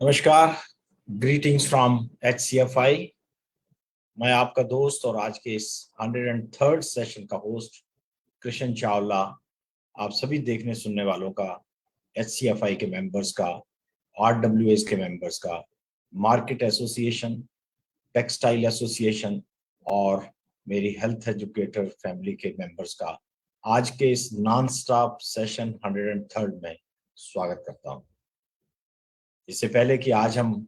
नमस्कार, greetings from HCFI। मैं आपका दोस्त और आज के इस 103rd सेशन का होस्ट कृष्ण चावला आप सभी देखने सुनने वालों का, HCFI के मेंबर्स का, RWS के मेंबर्स का, मार्केट एसोसिएशन, टेक्सटाइल एसोसिएशन और मेरी हेल्थ एजुकेटर फैमिली के मेंबर्स का आज के इस नॉन स्टॉप सेशन 103rd में स्वागत करता हूं। इससे पहले कि आज हम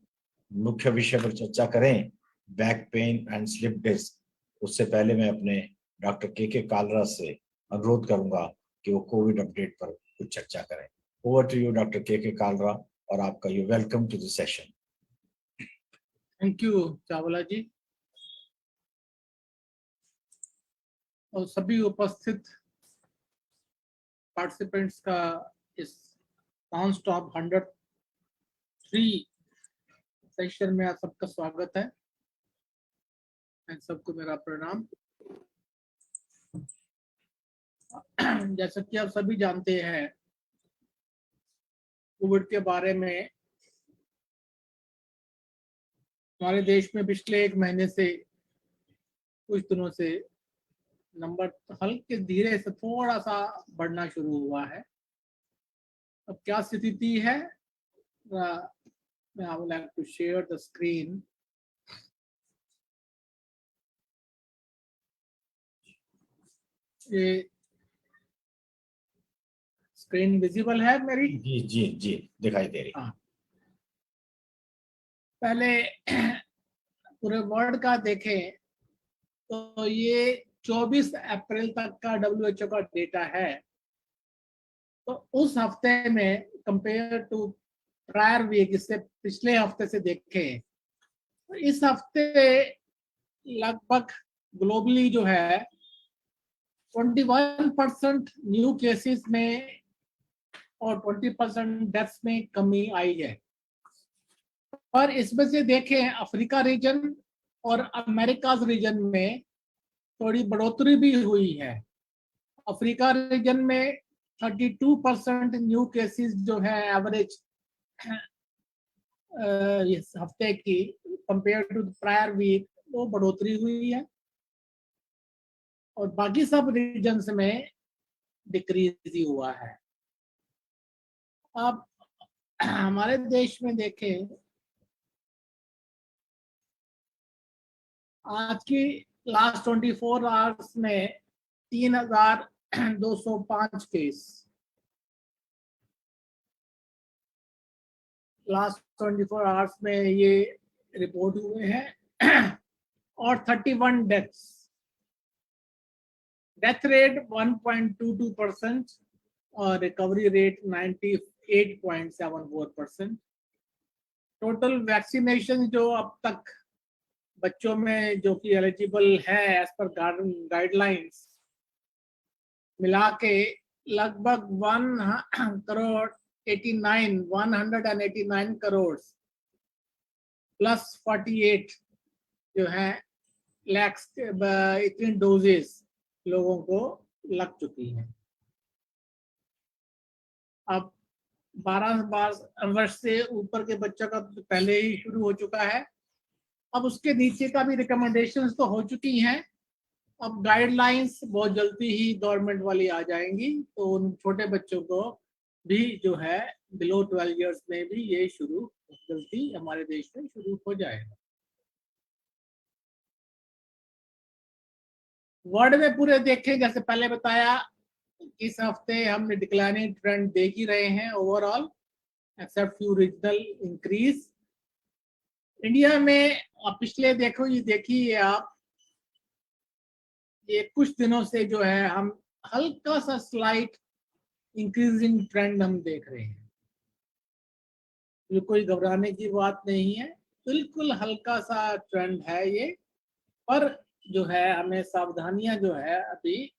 मुख्य विषय पर चर्चा करें, back pain and slip disc, उससे पहले मैं अपने डॉक्टर के कालरा से अनुरोध करूंगा कि वो कोविड अपडेट पर कुछ चर्चा करें। ओवर टू यू डॉक्टर के कालरा, और आपका you welcome to the session. Thank you Chawla ji और सभी उपस्थित पार्टिसिपेंट्स का इस नॉन स्टॉप 103 सेशन में आप सबका स्वागत है। सबको मेरा प्रणाम। जैसा कि आप सभी जानते हैं, कोविड के बारे में हमारे देश में पिछले 1 महीने से, कुछ दिनों से नंबर हल्के धीरे से थोड़ा सा बढ़ना शुरू हुआ है। अब क्या स्थिति है, I would like to share the screen. ये स्क्रीन विजिबल है मेरी? जी जी जी, दिखाई दे रही। हाँ, पहले पूरे वर्ल्ड का देखें तो ये 24 अप्रैल तक का WHO का डेटा है। तो उस हफ्ते में कंपेयर टू प्रायर वीक, इससे पिछले हफ्ते से देखें तो इस हफ्ते लगभग ग्लोबली जो है 21% न्यू केसेस में और 20% डेथ्स में कमी आई है। पर इसमें से देखें अफ्रीका रीजन और अमेरिका रीजन में थोड़ी बढ़ोतरी भी हुई है। अफ्रीका रीजन में 32% न्यू केसेस जो है एवरेज इस हफ्ते की कंपेयर टू प्रायर वीक, वो बढ़ोतरी हुई है। और बाकी सब रीजन्स में डिक्रीज ही हुआ है। अब हमारे देश में देखें, आज की लास्ट 24 आवर्स में 3205 केस लास्ट 24 आवर्स में ये रिपोर्ट हुए हैं और 31 डेथ्स। डेथ रेट 1.22% और रिकवरी रेट 98.74%। टोटल वैक्सीनेशन जो अब तक बच्चों में जो कि एलिजिबल है एज पर गाइडलाइंस मिला के लगभग 189 करोड़ प्लस 48 जो है लैक्स इतनी डोजेस लोगों को लग चुकी हैं। अब 12 वर्ष से ऊपर के बच्चों का पहले ही शुरू हो चुका है। अब उसके नीचे का भी रिकमेंडेशंस तो हो चुकी हैं। अब गाइडलाइंस बहुत जल्दी ही गवर्नमेंट वाली आ जाएंगी, तो उन छोटे बच्चों को भी जो है बिलो 12 इयर्स में भी ये शुरू जल्दी हमारे देश में शुरू हो जाएगा। वर्ल्ड में पूरे देखें, जैसे पहले बताया, इस हफ्ते हमने डिक्लाइनिंग ट्रेंड देख ही रहे हैं overall, except few regional increase. India में पिछले देखिए आप, ये कुछ दिनों से जो है हम हल्का सा स्लाइट इंक्रीजिंग ट्रेंड हम देख रहे हैं। ये कोई घबराने की बात नहीं है, बिल्कुल हल्का सा ट्रेंड है ये। पर जो है हमें सावधानियां जो है अभी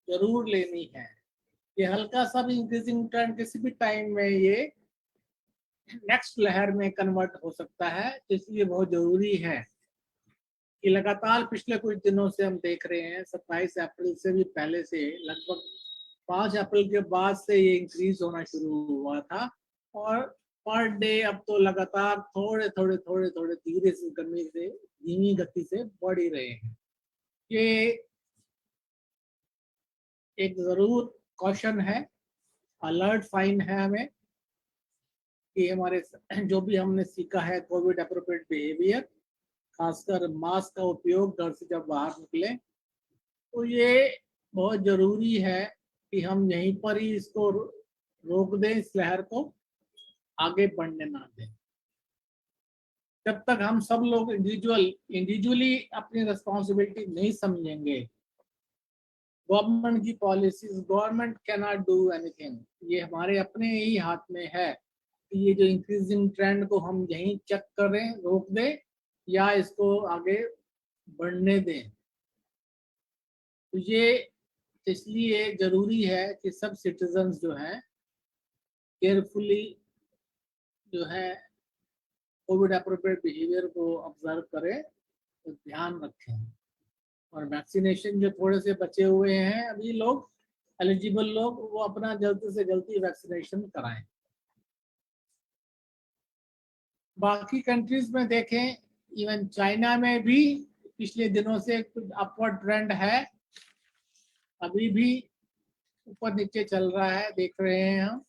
जरूर लेनी है। ये हल्का सा भी इंक्रीजिंग ट्रेंड किसी भी टाइम में ये नेक्स्ट लहर में कन्वर्ट हो सकता है, इसलिए बहुत जरूरी है कि लगातार पिछले कुछ दिनों से हम देख रहे हैं, 27 अप्रैल से भी पहले से, लगभग 5 अप्रैल के बाद से ये इंक्रीज होना शुरू हुआ था और पर डे अब तो लगातार थोड़े थोड़े थोड़े थोड़े धीरे से धीमी गति से बढ़ ही रहे हैं। ये एक जरूर कॉशन है, अलर्ट साइन है हमें कि हमारे जो भी हमने सीखा है कोविड एप्रोप्रिएट बिहेवियर, खासकर मास्क का उपयोग घर से जब बाहर निकले, तो ये बहुत जरूरी है कि हम यहीं पर ही इसको रोक दें, इस लहर को आगे बढ़ने ना दें। जब तक हम सब लोग इंडिविजुअली अपनी रिस्पॉन्सिबिलिटी नहीं समझेंगे, गवर्नमेंट की policies, government can not do anything. ये हमारे अपने ही हाथ में है कि ये जो इंक्रीजिंग ट्रेंड को हम यहीं चेक करें, रोक दें या इसको आगे बढ़ने दें। तो ये इसलिए जरूरी है कि सब सिटीजन्स जो हैं केयरफुली जो है कोविड एप्रोप्रिएट बिहेवियर को ऑब्जर्व करें, तो ध्यान रखें। और वैक्सीनेशन जो थोड़े से बचे हुए हैं अभी लोग, एलिजिबल लोग, वो अपना जल्दी से जल्दी वैक्सीनेशन कराएं। बाकी कंट्रीज में देखें, इवन चाइना में भी पिछले दिनों से कुछ अपवर्ड ट्रेंड है, अभी भी ऊपर नीचे चल रहा है, देख रहे हैं हम।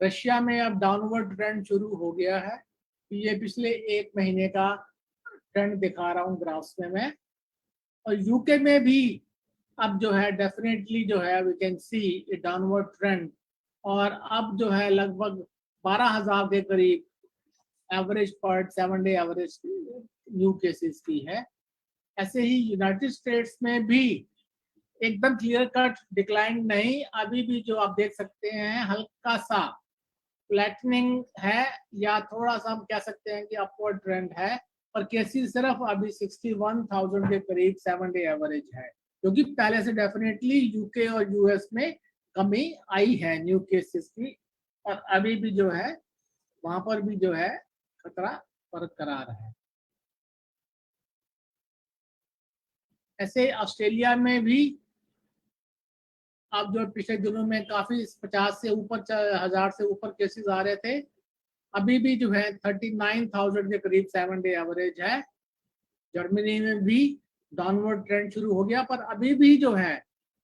रशिया में अब डाउनवर्ड ट्रेंड शुरू हो गया है, ये पिछले 1 महीने का ट्रेंड दिखा रहा हूँ ग्राफ्स में मैं। और यूके में भी अब जो है डेफिनेटली जो है we can see a downward trend, और अब जो है लगभग 12,000 के करीब एवरेज पर 7 डे एवरेज न्यू केसेस की है। ऐसे ही यूनाइटेड स्टेट्स में भी एकदम क्लियर कट डिक्लाइन नहीं, अभी भी जो आप देख सकते हैं हल्का सा फ्लैटनिंग है, या थोड़ा सा हम कह सकते हैं कि अपवर्ड ट्रेंड है, पर केसेस सिर्फ अभी 61,000 के करीब 7 डे एवरेज है, क्योंकि पहले से डेफिनेटली यूके और यूएस में कमी आई है न्यू केसेस की, और अभी भी जो है वहां पर भी जो है खतरा बरकरार है। ऐसे ऑस्ट्रेलिया में भी अब जो पिछले दिनों में काफी 50 से ऊपर 1,000 से ऊपर केसेस आ रहे थे, अभी भी जो है 39,000 के करीब 7 डे एवरेज है। जर्मनी में भी डाउनवर्ड ट्रेंड शुरू हो गया, पर अभी भी जो है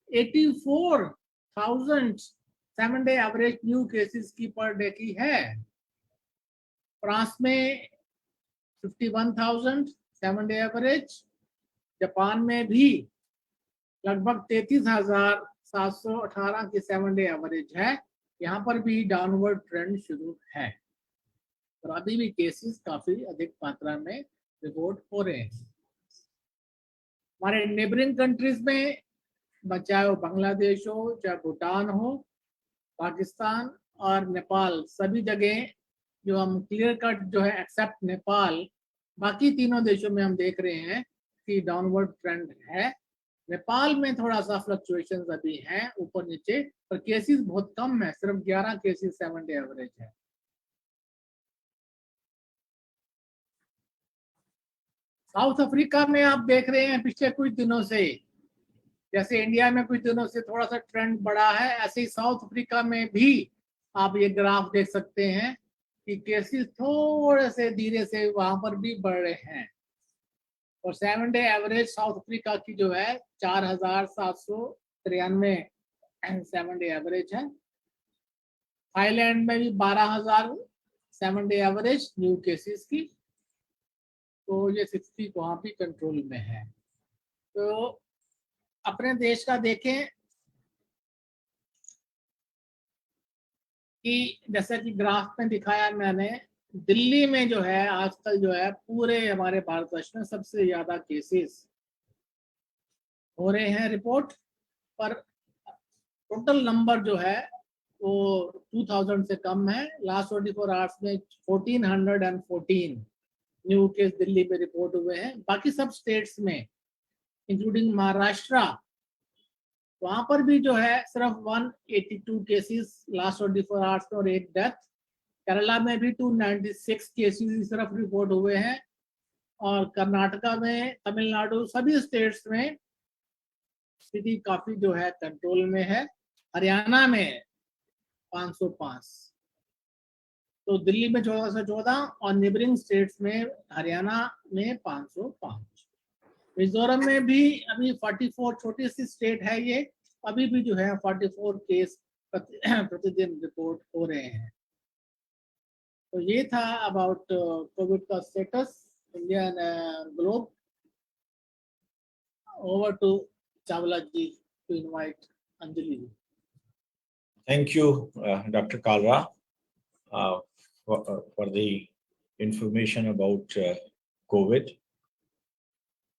84,000 7 डे एवरेज न्यू केसेस की पर डे की है। फ्रांस में 51,000 7 डे एवरेज, जापान में भी लगभग 33,718 की 7 डे एवरेज है। यहाँ पर भी डाउनवर्ड ट्रेंड शुरू है, और अभी भी केसेस काफी अधिक मात्रा में रिपोर्ट हो रहे हैं। हमारे नेबरिंग कंट्रीज में, चाहे वो बांग्लादेश हो, चाहे भूटान हो, पाकिस्तान और नेपाल, सभी जगह जो हम क्लियर कट जो है एक्सेप्ट नेपाल, बाकी तीनों देशों में हम देख रहे हैं कि डाउनवर्ड ट्रेंड है। नेपाल में थोड़ा सा फ्लक्चुएशन अभी हैं ऊपर नीचे, पर केसेस बहुत कम है, सिर्फ 11 केसेस 7 डे एवरेज है। साउथ अफ्रीका में आप देख रहे हैं पिछले कुछ दिनों से, जैसे इंडिया में कुछ दिनों से थोड़ा सा ट्रेंड बढ़ा है, ऐसे ही साउथ अफ्रीका में भी आप ये ग्राफ देख सकते हैं कि केसेस थोड़े से धीरे से वहां पर भी बढ़ रहे हैं। और 7 डे एवरेज साउथ अफ्रीका की जो है 4,793 7 डे एवरेज है। थाईलैंड में भी 12,000 7 डे एवरेज न्यू केसेस की, तो ये 60 वहां भी कंट्रोल में है। तो अपने देश का देखें कि जैसा कि ग्राफ में दिखाया मैंने, दिल्ली में जो है आजकल जो है पूरे हमारे भारतवर्ष में सबसे ज्यादा केसेस हो रहे हैं रिपोर्ट, पर टोटल नंबर जो है वो 2000 से कम है। लास्ट 24 आवर्स में 1414 न्यू केस दिल्ली में रिपोर्ट हुए हैं। बाकी सब स्टेट्स में इंक्लूडिंग महाराष्ट्र, वहां पर भी जो है सिर्फ 182 केसेस लास्ट 24 आवर्स में और 1 डेथ। केरला में भी 296 केसेस सिर्फ रिपोर्ट हुए हैं, और कर्नाटका में, तमिलनाडु, सभी स्टेट्स में स्थिति काफी जो है कंट्रोल में है। हरियाणा में 505। तो दिल्ली में 1414 और नेबरिंग स्टेट्स में हरियाणा में 505। मिजोरम में भी अभी 44, छोटी सी स्टेट है ये, अभी भी जो है 44 केस प्रतिदिन रिपोर्ट हो रहे हैं। तो ये था अबाउट कोविड का status India and globe. Over to Chawla ji to invite Anjali ji. Thank you, Dr. Kalra, for the information about COVID.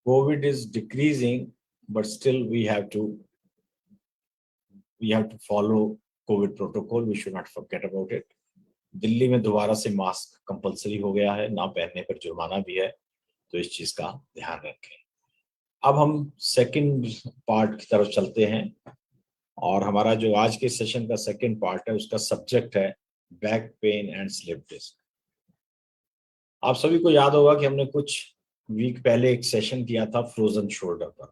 COVID is decreasing, but still we have to follow COVID protocol. We should not forget about it. Delhi में दोबारा से mask compulsory हो गया है, ना पहनने पर जुर्माना भी है, तो इस चीज का ध्यान रखें। अब हम सेकंड पार्ट की तरफ चलते हैं, और हमारा जो आज के सेशन का सेकंड पार्ट है उसका सब्जेक्ट है back pain and slip disc. आप सभी को याद होगा कि हमने कुछ वीक पहले एक सेशन किया था फ्रोजन शोल्डर पर।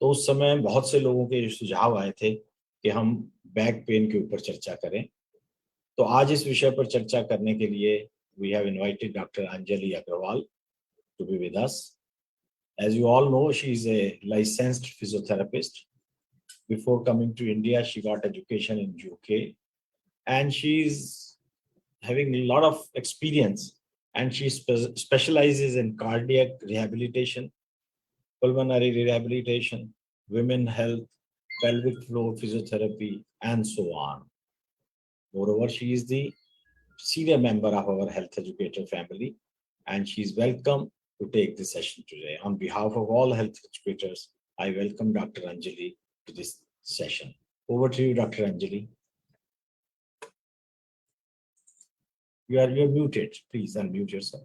तो उस समय बहुत से लोगों के सुझाव आए थे कि हम बैक पेन के ऊपर चर्चा करें। तो आज इस विषय पर चर्चा करने के लिए we have invited doctor Anjali Agarwal to be with us. As you all know, she is a licensed physiotherapist. Before coming to India, she got education in UK, and she's having a lot of experience, and she specializes in cardiac rehabilitation, pulmonary rehabilitation, women health, pelvic floor physiotherapy, and so on. Moreover, she is the senior member of our health educator family, and she is welcome to take this session today. On behalf of all health educators, I welcome Dr. Anjali to this session. Over to you, Dr. Anjali. You're muted. Please unmute yourself.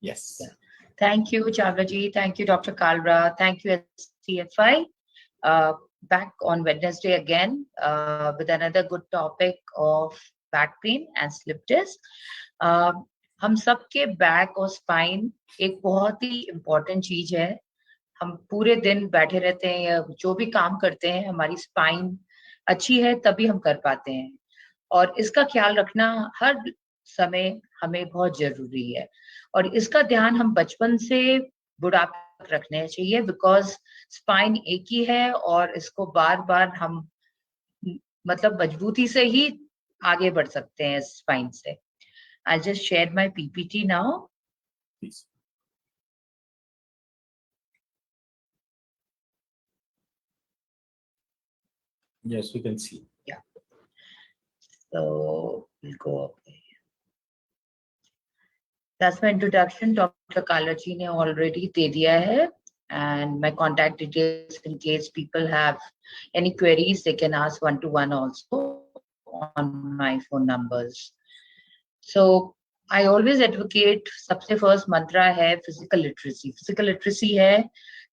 Yes. Thank you, Chavlaji. Thank you, Dr. Kalra. Thank you, CFI. Back on Wednesday again with another good topic of back pain and slip disc. हम सबके back और spine एक बहुत ही important चीज है। हम पूरे दिन बैठे रहते हैं या जो भी काम करते हैं, हमारी स्पाइन अच्छी है तभी हम कर पाते हैं, और इसका ख्याल रखना हर समय हमें बहुत जरूरी है। और इसका ध्यान हम बचपन से बुढ़ापे तक रखने चाहिए, बिकॉज स्पाइन एक ही है और इसको बार बार हम मतलब मजबूती से ही आगे बढ़ सकते हैं स्पाइन से। I'll just share my PPT now. Please. Yes, we can see. Yeah. So we'll go up there. That's my introduction. Dr. Kalaji ने already दे दिया है, and my contact details in case people have any queries, they can ask one-to-one also on my phone numbers. So I always advocate, सबसे first मंत्रा है physical literacy. Physical literacy है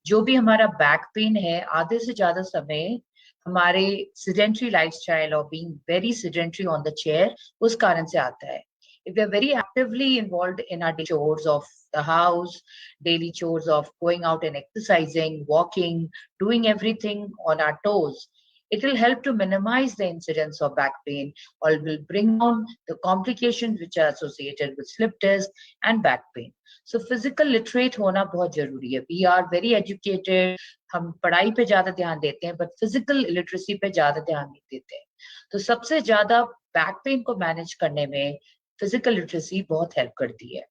जो भी हमारा back pain है, आधे से ज्यादा समय हमारे sedentary lifestyle और being very sedentary on the chair उस कारण से आता है. If we are very actively involved in our daily chores of the house, daily chores of going out and exercising, walking, doing everything on our toes, it will help to minimize the incidence of back pain, or will bring down the complications which are associated with slip disc and back pain. So physical literate होना बहुत जरूरी है. We are very educated, हम पढ़ाई पे ज्यादा ध्यान देते हैं, but physical literacy पे ज्यादा ध्यान नहीं देते हैं. तो सबसे ज्यादा बैक पेन को मैनेज करने में physical literacy बहुत हेल्प करती है.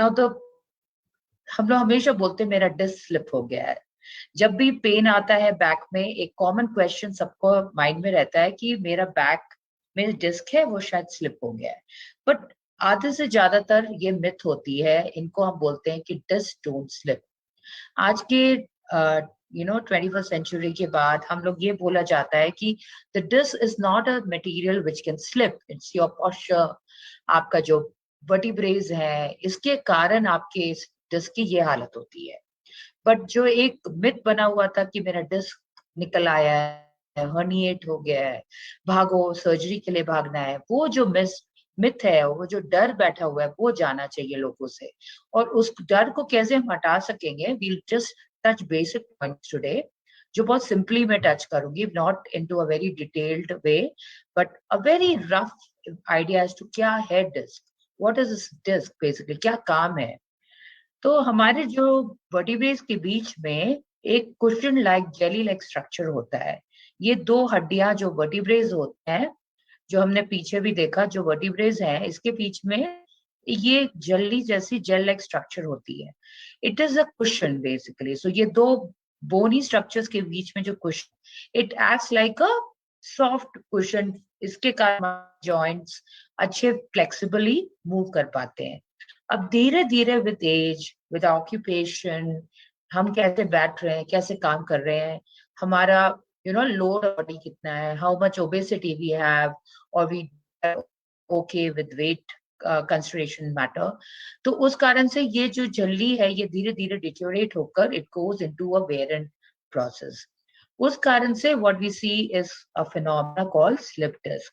Now तो हम लोग हमेशा बोलते हैं मेरा डिस्क स्लिप हो गया है. जब भी पेन आता है बैक में, एक कॉमन क्वेश्चन सबको माइंड में रहता है कि मेरा बैक में डिस्क है, वो शायद स्लिप हो गया है. बट आधे से ज्यादातर ये मिथ होती है, इनको हम बोलते हैं कि डिस्क डोंट स्लिप. आज के 21st सेंचुरी के बाद हम लोग ये बोला जाता है कि the disc is not a material which can slip, it's your posture. आपका जो वर्टिब्रेज है, इसके कारण आपके डिस्क की ये हालत होती है. बट जो एक मिथ बना हुआ था कि मेरा डिस्क निकल आया है, हर्निएट हो गया है, भागो सर्जरी के लिए भागना है, वो जो मिथ है, वो जो डर बैठा हुआ है, वो जाना चाहिए लोगों से. और उस डर को कैसे हम हटा सकेंगे, we'll just touch basic points today, जो बहुत सिंपली मैं टच करूंगी, not into a very detailed way, but a very rough idea as to क्या है disc, what is this disc basically, क्या काम है. तो हमारे जो वर्टिब्रेज के बीच में एक cushion like jelly like structure होता है. ये दो हड्डियां जो वर्टिब्रेज होते हैं, जो हमने पीछे भी देखा, जो वर्टिब्रेज हैं, इसके बीच में ये जल्ली जैसी जेल लाइक स्ट्रक्चर होती है. It is a cushion basically. So ये दो बोनी स्ट्रक्चर्स के बीच में जो cushion, it acts like a soft cushion. इसके कारण जॉइंट्स अच्छे फ्लेक्सिबली मूव कर पाते हैं. अब धीरे धीरे विद एज, विद ऑक्यूपेशन, हम कैसे बैठ रहे हैं, कैसे काम कर रहे हैं, हमारा लोड बॉडी कितना है, how much obesity we have, और we okay with weight consideration matter. तो उस कारण से ये जो झिल्ली है ये धीरे धीरे डिटोरेट होकर it goes into a wear and process. उस कारण से what we see is a phenomena called slip disc,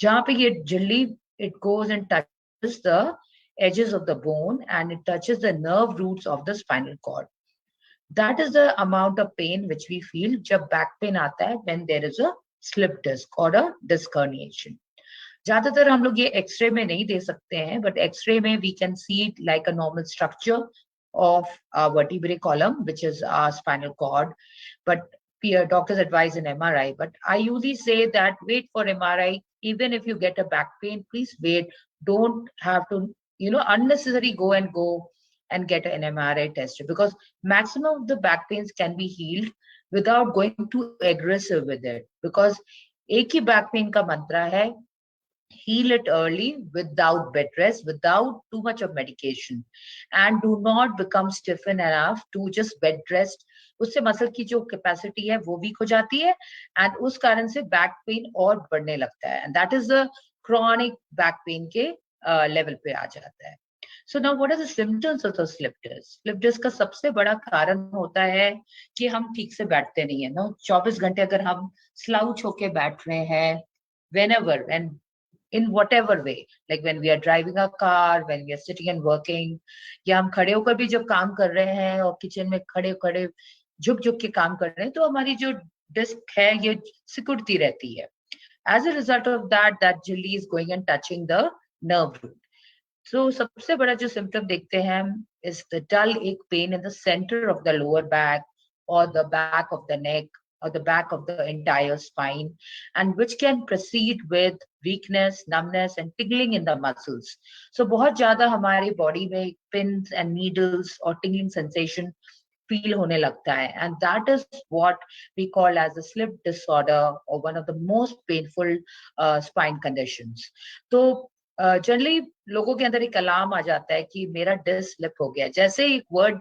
जहां पे ये झिल्ली it goes and touches the edges of the bone and it touches the nerve roots of the spinal cord. That is the amount of pain which we feel जब back pain आता है when there is a slip disc or a disc herniation. ज्यादातर हम लोग ये x ray में नहीं दे सकते हैं, but एक्सरे में we can see it like a normal structure of a vertebrae column which is our spinal cord, but doctors advise an MRI. But I usually say that wait for MRI. Even if you get a back pain, please wait. Don't have to unnecessary go and get an MRI test, because maximum of the back pains can be healed without going too aggressive with it. Because एक ही back pain का मंत्र है, heal it early without bed rest, without too much of medication, and do not become stiffen enough to just bed rest. उससे muscle की जो capacity है वो week हो जाती है, एंड उस कारण से बैक पेन और बढ़ने लगता है, and that is the chronic back pain के लेवल पे आ जाता है. So now what are the symptoms of the slip disc? Slip disc का सबसे बड़ा कारण होता है कि हम ठीक से बैठते नहीं है. 24 घंटे अगर हम स्लाउच होके बैठ रहे हैं, whenever and in whatever way, like when we are driving a car, when we are sitting and working, या हम खड़े होकर भी जब काम कर रहे हैं और किचन में खड़े खड़े झुक झुक के काम कर रहे हैं, तो हमारी जो डिस्क है ये सिकुड़ती रहती है. As a result of that, that jelly is going and touching the nerve root. So सबसे बड़ा जो symptom देखते हैं is the dull ache pain in the center of the lower back or the back of the neck or the back of the entire spine, and which can proceed with weakness, numbness and tingling in the muscles. So बहुत ज्यादा हमारी body में pins and needles और tingling sensation feel होने लगता है, and that is what we call as a slip disorder or one of the most painful spine conditions. तो generally लोगों के अंदर एक अलार्म आ जाता है कि मेरा डिस्क स्लिप हो गया. जैसे एक वर्ड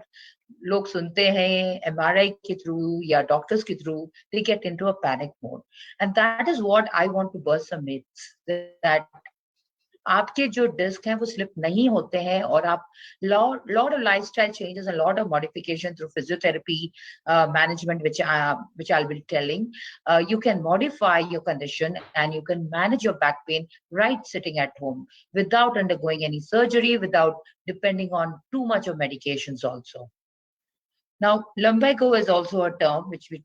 लोग सुनते हैं MRI के थ्रू या डॉक्टर्स के through, they get into a panic mode, and that is what I want to burst some myths, that आपके जो डिस्क हैं वो स्लिप नहीं होते हैं, और आप lot of lifestyle changes and lot of modification through physiotherapy management, which I'll be telling, you can modify your condition and you can manage your back pain right sitting at home without undergoing any surgery, without depending on too much of medications also. Now, lumbago is also a term which we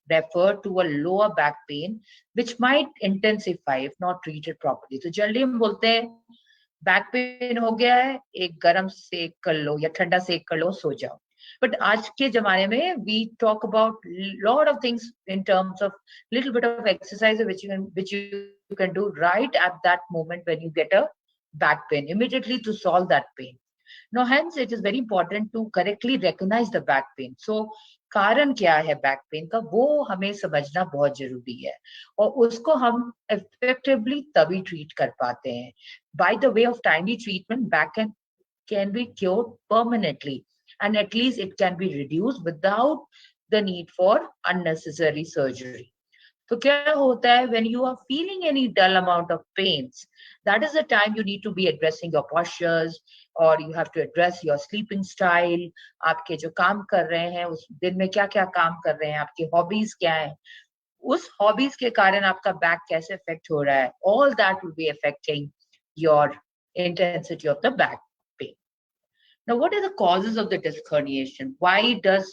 refer to a lower back pain, which might intensify if not treated properly. So, generally हम बोलते हैं back pain हो गया है, एक गरम सेक कर लो या ठंडा सेक कर लो, सो जाओ. But आज के जमाने में we talk about lot of things in terms of little bit of exercise which you can do right at that moment when you get a back pain, immediately to solve that pain. Now, hence, it is very important to correctly recognize the back pain. So, कारण क्या है back pen का, वो हमें समझना बहुत जरूरी है, और उसको हम effectively तभी ट्रीट कर पाते हैं. By the way of timely treatment, back can be cured permanently, and at least it can be reduced without the need for unnecessary surgery. तो क्या होता है, when you are feeling any dull amount of pains, that is the time you need to be addressing your postures, or you have to address your sleeping style. आपके जो काम कर रहे हैं उस दिन में क्या क्या काम कर रहे हैं, आपकी हॉबीज क्या है, उस हॉबीज के कारण आपका बैक कैसे अफेक्ट हो रहा है, all that will be affecting your intensity of the back pain. Now, what are the causes of the disc herniation? Why does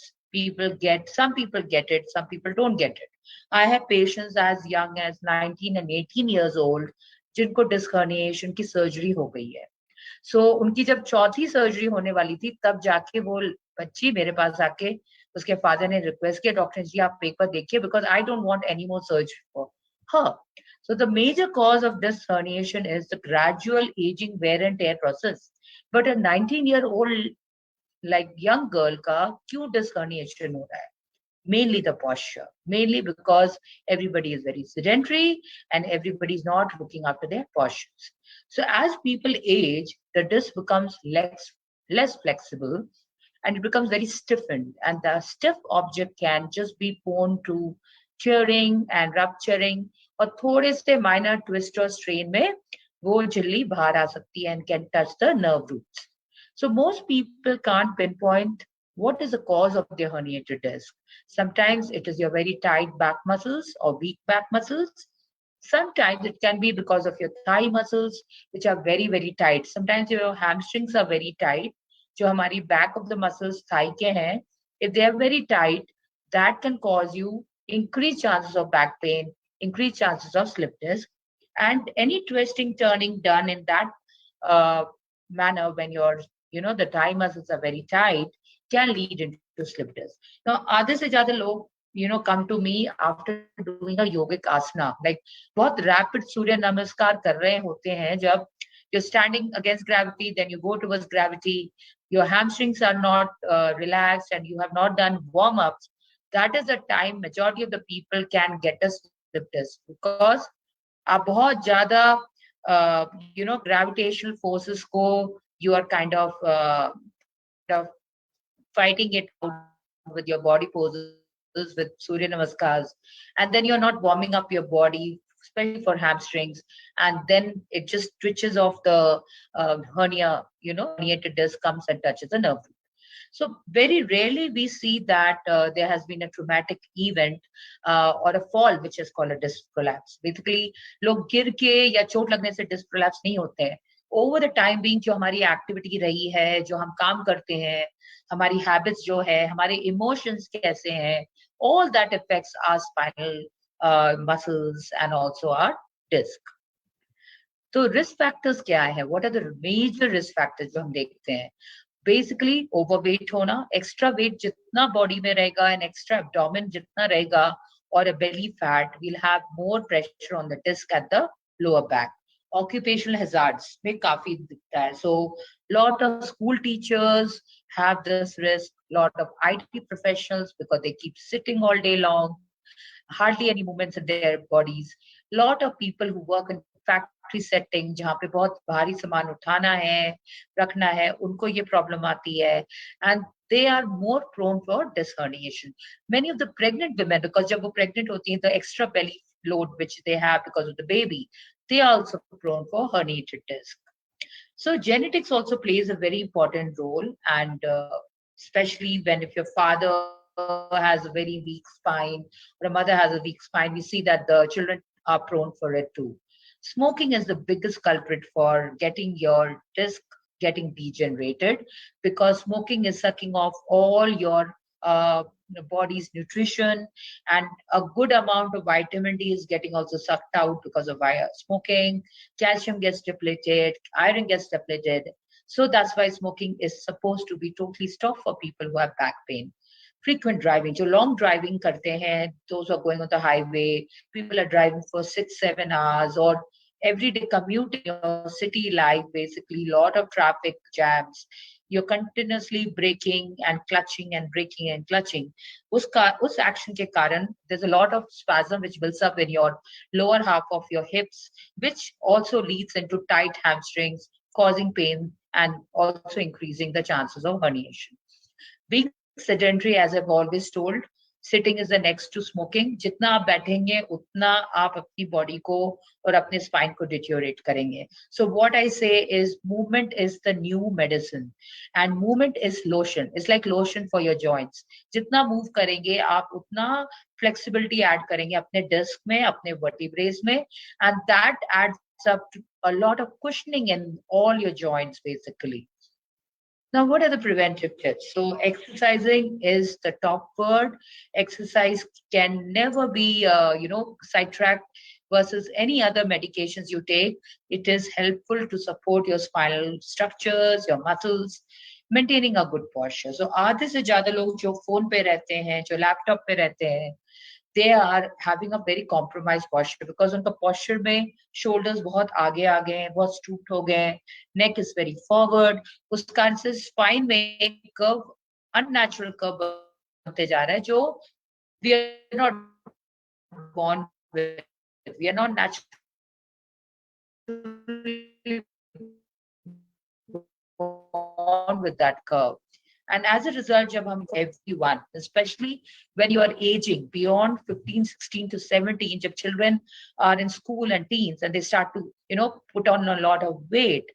some people get it, some people don't get it? I have patients as young as 19 and 18 years old जिनको disc herniation की surgery हो गई है। सो उनकी जब चौथी surgery होने वाली थी, तब जाके वो बच्ची मेरे पास आके उसके फादर ने रिक्वेस्ट किया, डॉक्टर जी आप पेपर देखिए, because I don't want any more surgery for her. So the major cause of disc herniation is the gradual aging wear and tear process. But a 19-year-old like young girl का क्यों disc herniation हो रहा है? Mainly the posture, mainly because everybody is very sedentary and everybody is not looking after their postures. So as people age, the disc becomes less flexible and it becomes very stiffened, and the stiff object can just be prone to tearing and rupturing, और थोड़े से minor twist or strain में वो झिल्ली बाहर आ सकती है and can touch the nerve roots. So most people can't pinpoint what is the cause of the herniated disc. Sometimes it is your very tight back muscles or weak back muscles. Sometimes it can be because of your thigh muscles, which are very, very tight. Sometimes your hamstrings are very tight. जो हमारी back of the muscles thigh के हैं, if they are very tight, that can cause you increased chances of back pain, increased chances of slip disc, and any twisting, turning done in that manner when the thigh muscles are very tight can lead into slip disc. Now, आधे से ज़्यादा लोग come to me after doing a yogic asana, like बहुत rapid सूर्य नमस्कार कर रहे होते हैं जब you're standing against gravity, then you go towards gravity, your hamstrings are not relaxed and you have not done warm-ups. That is the time majority of the people can get a slip disc, because आप बहुत ज़्यादा gravitational forces को you are kind of fighting it out with your body poses, with Surya Namaskars, and then you're not warming up your body, especially for hamstrings, and then it just twitches off the herniated disc comes and touches the nerve. So very rarely we see that there has been a traumatic event or a fall which is called a disc prolapse. Basically, लोग गिर के या चोट लगने से disc prolapse नहीं होते हैं. Over the time being, जो हमारी activity रही है, जो हम काम करते हैं, हमारी habits जो है, हमारे emotions कैसे हैं, all that affects our spinal muscles and also our disc. तो risk factors क्या है? What are the major risk factors जो हम देखते हैं? Basically, overweight होना, extra weight जितना body में रहेगा and extra abdomen जितना रहेगा, or a belly fat, will have more pressure on the disc at the lower back. Occupational hazards में काफी दिखता है. So, lot of school teachers have this risk. Lot of IT professionals, because they keep sitting all day long, hardly any movements in their bodies. Lot of people who work in factory setting जहाँ पे बहुत भारी सामान उठाना है, रखना है, उनको ये problem आती है, and they are more prone for disc herniation. Many of the pregnant women, because जब वो pregnant होती हैं, the extra belly load which they have because of the baby, they are also prone for herniated disc. So genetics also plays a very important role, and especially if your father has a very weak spine or a mother has a weak spine, we see that the children are prone for it too. Smoking is the biggest culprit for getting your disc getting degenerated, because smoking is sucking off all your body's nutrition, and a good amount of vitamin D is getting also sucked out because of smoking. Calcium gets depleted, iron gets depleted. So that's why smoking is supposed to be totally stopped for people who have back pain. Frequent driving, जो long driving करते हैं, those who are going on the highway, people are driving for 6-7 hours, or everyday commute in your city life, basically lot of traffic jams, you're continuously braking and clutching and braking and clutching. उस action के कारण there's a lot of spasm which builds up in your lower half of your hips, which also leads into tight hamstrings, causing pain and also increasing the chances of herniation. Being sedentary, as I've always told, sitting is the next to smoking. जितना आप बैठेंगे उतना आप अपनी body को और अपने spine को deteriorate करेंगे. So what I say is movement is the new medicine, and movement is lotion. It's like lotion for your joints. जितना move करेंगे आप उतना flexibility add करेंगे अपने disc में, अपने vertebrae में, and that adds up to a lot of cushioning in all your joints basically. Now, what are the preventive tips? So exercising is the top word. Exercise can never be, sidetracked. versus any other medications you take. It is helpful to support your spinal structures, your muscles, maintaining a good posture. So आधे से ज्यादा लोग जो phone पे रहते हैं, जो laptop पे रहते हैं, they are having a very compromised posture because उनका posture में shoulders बहुत आगे आ गए हैं, बहुत stooped हो गए हैं, neck is very forward, उस कारण से spine में curve, unnatural curve बनते जा रहा है जो we are not born with, we are not naturally born with that curve. And as a result, jab hum everyone, especially when you are aging beyond 15, 16 to 17, jab children are in school and teens and they start to, put on a lot of weight,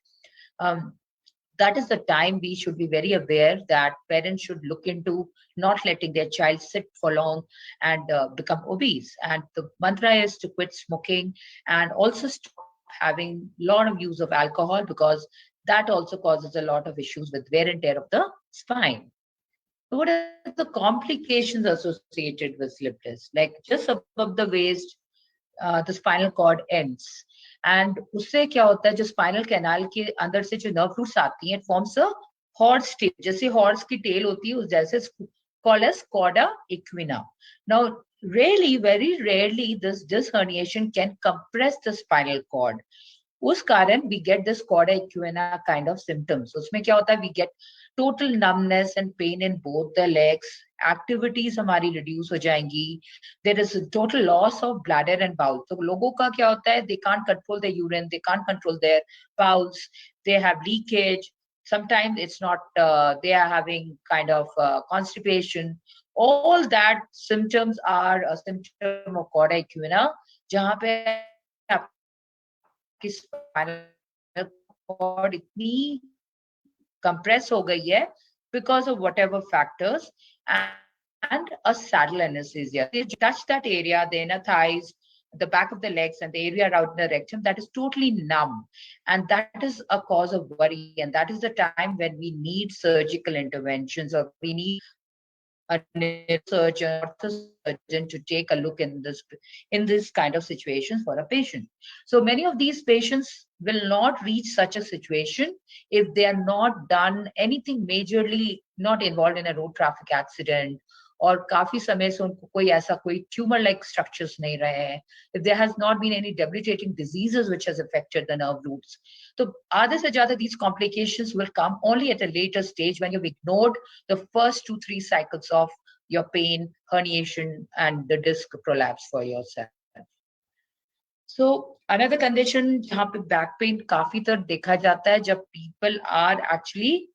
that is the time we should be very aware that parents should look into not letting their child sit for long and become obese. And the mantra is to quit smoking and also stop having a lot of use of alcohol, because that also causes a lot of issues with wear and tear of the spine. So what are the complications associated with slip disc? Like just above the waist, the spinal cord ends. And उससे क्या होता है, जो spinal canal के अंदर से जो nerve roots आती हैं, it forms a horse tail. जैसे horse की tail होती है, उस जैसे called as cauda equina. Now, really, very rarely, this disc herniation can compress the spinal cord. उस कारण we get this cauda equina kind of symptoms. उसमें क्या होता है, we get total numbness and pain in both the legs. Activities हमारी reduce हो जाएंगी. There is a total loss of bladder and bowel. तो लोगों का क्या होता है, they can't control their urine, they can't control their bowels, they have leakage. Sometimes it's not, they are having kind of constipation. All that symptoms are a symptom of cauda equina, जहाँ पे आपकी spinal cord इतनी compress हो गई है because of whatever factors, and a saddle anesthesia. They touch that area, the inner thighs, the back of the legs, and the area around the rectum, that is totally numb. And that is a cause of worry. And that is the time when we need surgical interventions, or we need a surgeon to take a look in this kind of situation for a patient. So many of these patients will not reach such a situation if they are not done anything majorly, not involved in a road traffic accident, और काफी समय से उनको कोई ऐसा कोई tumor like structures नहीं रहे हैं, if there has not been any debilitating diseases which has affected the nerve roots. तो आधे से ज्यादा these complications will come only at a later stage when you've ignored the first 2-3 cycles of your pain, herniation, and the disc prolapse for yourself. So another condition जहाँ पे back pain काफी तर देखा जाता है जब people are actually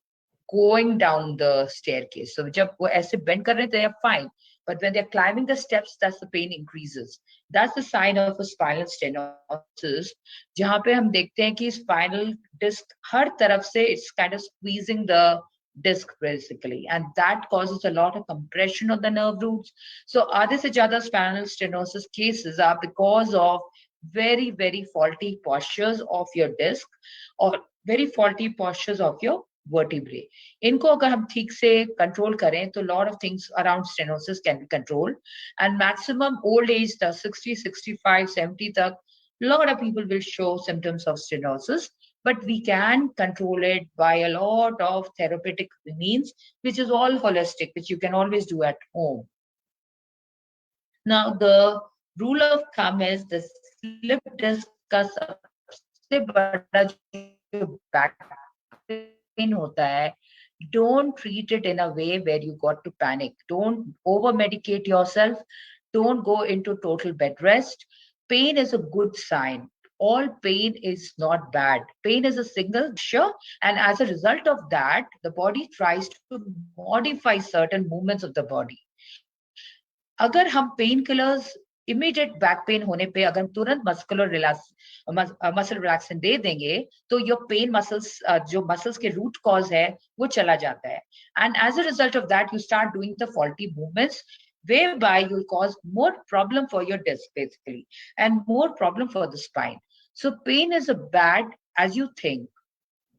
going down the staircase. So जब वो ऐसे bend कर रहे हैं, they are fine. But when they're climbing the steps, that's the pain increases. That's the sign of a spinal stenosis, जहाँ पे हम देखते हैं कि spinal disc हर तरफ से it's kind of squeezing the disc basically, and that causes a lot of compression of the nerve roots. So आधे से ज्यादा spinal stenosis cases are because of very, very faulty postures of your disc or very faulty postures of your vertebrae. इनको अगर हम ठीक से control करें तो lot of things around stenosis can be controlled, and maximum old age the 60, 65, 70 तक lot of people will show symptoms of stenosis, but we can control it by a lot of therapeutic means, which is all holistic, which you can always do at home. Now the rule of thumb is the slip disc का सबसे बड़ा जो back pain होता है, don't treat it in a way where you got to panic. Don't over medicate yourself. Don't go into total bed rest. Pain is a good sign. All pain is not bad. Pain is a signal, sure, and as a result of that, the body tries to modify certain movements of the body. अगर हम painkillers immediate back pain होने पे अगर तुरंत muscle relaxant दे देंगे तो your pain muscles जो muscles के root cause है वो चला जाता है, and as a result of that you start doing the faulty movements whereby you'll cause more problem for your disc basically and more problem for the spine. So pain is a bad as you think.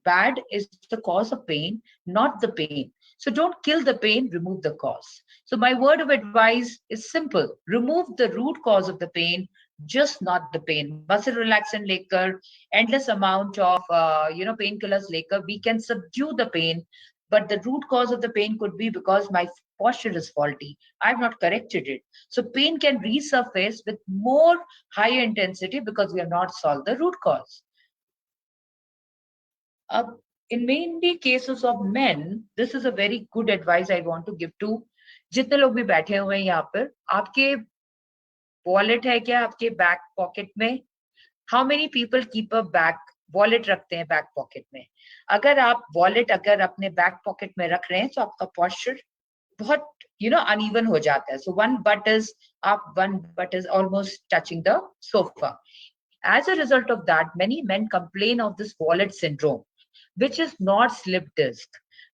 Bad is the cause of pain, not the pain. So don't kill the pain, remove the cause. So my word of advice is simple. Remove the root cause of the pain, just not the pain. Muscle relaxant later, endless amount of painkillers later, we can subdue the pain, but the root cause of the pain could be because my posture is faulty. I've not corrected it. So pain can resurface with more higher intensity because we have not solved the root cause. In mainly cases of men, this is a very good advice I want to give to जितने लोग भी बैठे हुए हैं यहाँ पर, आपके wallet है क्या आपके बैक पॉकेट में? How many people keep a back wallet रखते हैं बैक पॉकेट में? अगर आप वॉलेट अगर अपने बैक पॉकेट में रख रहे हैं तो आपका पॉस्चर बहुत uneven हो जाता है. So one butt is up, one butt is almost touching the sofa. As a result of that, many men complain of this wallet syndrome, which is not slip disc.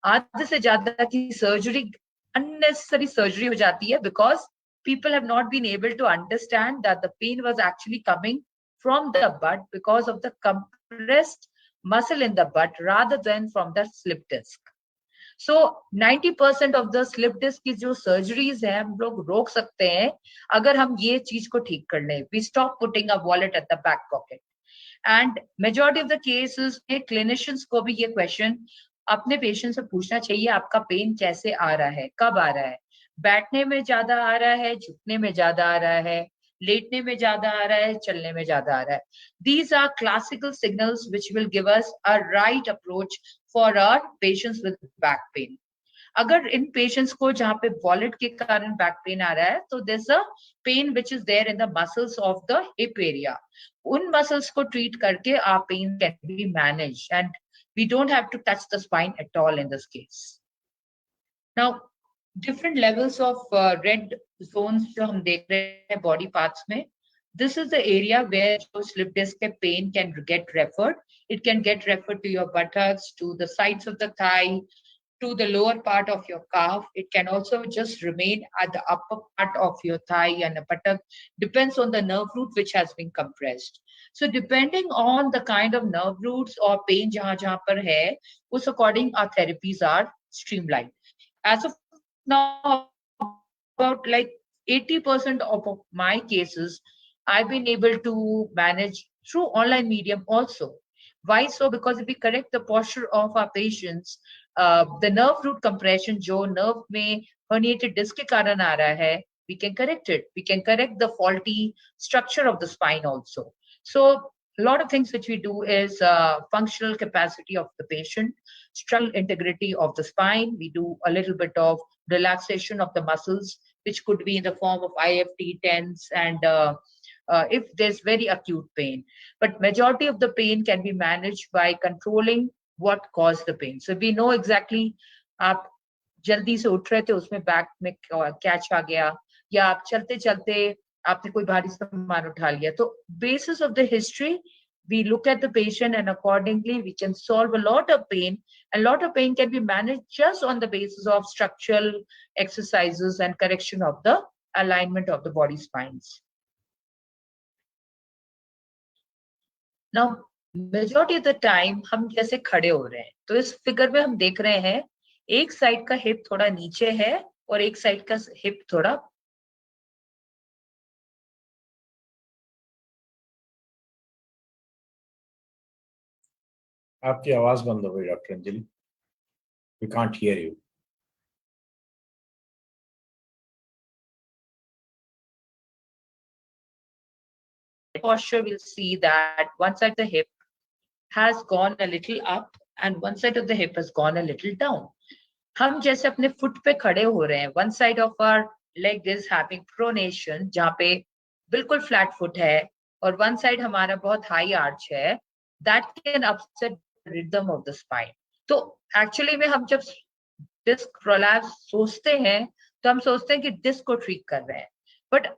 आधे से ज्यादा की surgery, unnecessary surgery हो जाती है because people have not been able to understand that the pain was actually coming from the butt because of the compressed muscle in the butt rather than from the slip disc. So 90% of the slip disc की जो surgeries है हम लोग रोक सकते हैं अगर हम ये चीज को ठीक कर लें. We stop putting a wallet at the back pocket. And majority of the cases में clinicians को भी ये question अपने पेशेंट से पूछना चाहिए, आपका पेन कैसे आ रहा है, कब आ रहा है? बैठने में ज्यादा आ रहा है, झुकने में ज्यादा आ रहा है, लेटने में ज्यादा आ रहा है, चलने में ज्यादा आ रहा है? These are classical signals which will give us a right approach for our patients with back pain. अगर इन पेशेंट्स को जहाँ पे वॉलेट के कारण बैक पेन आ रहा है तो there's a pain which is there in the muscles of the hip area. उन मसल्स को ट्रीट करके our pain can be managed and we don't have to touch the spine at all in this case. Now, different levels of red zones जो हम देख रहे हैं body parts में, this is the area where slip disc pain can get referred. It can get referred to your buttocks, to the sides of the thigh, to the lower part of your calf. It can also just remain at the upper part of your thigh and the buttock. Depends on the nerve root which has been compressed. So depending on the kind of nerve roots or pain jahan par hai, us according our therapies are streamlined. As of now, about like 80% of my cases, I've been able to manage through online medium also. Why so? Because if we correct the posture of our patients, the nerve root compression जो nerve में herniated disc के कारण आ रहा है, we can correct it. We can correct the faulty structure of the spine also. So a lot of things which we do is functional capacity of the patient, structural integrity of the spine. We do a little bit of relaxation of the muscles, which could be in the form of IFT, TENS, and if there's very acute pain. But majority of the pain can be managed by controlling what caused the pain. So we know exactly आप जल्दी से उठ रहे थे उसमें back में catch आ गया या आप चलते चलते आपने कोई भारी सामान उठा लिया. तो basis of the history, we look at the patient and accordingly we can solve a lot of pain. A lot of pain can be managed just on the basis of structural exercises and correction of the alignment of the body spines. Now, majority of the time हम जैसे खड़े हो रहे हैं तो इस figure में हम देख रहे हैं एक साइड का हिप थोड़ा नीचे है और एक साइड का हिप थोड़ा आपकी आवाज बंद हो गई doctor Anjali. We can't hear you. Posture, we'll see that one side of the hip has gone a little up and one side of the hip has gone a little down. हम जैसे अपने foot पे खड़े हो रहे हैं, one side of our leg is having pronation, जहाँ पे बिल्कुल flat foot है और one side हमारा बहुत high arch है, that can upset the rhythm of the spine. तो actually में हम जब disc prolapse सोचते हैं तो हम सोचते हैं कि disc को treat कर रहे हैं, but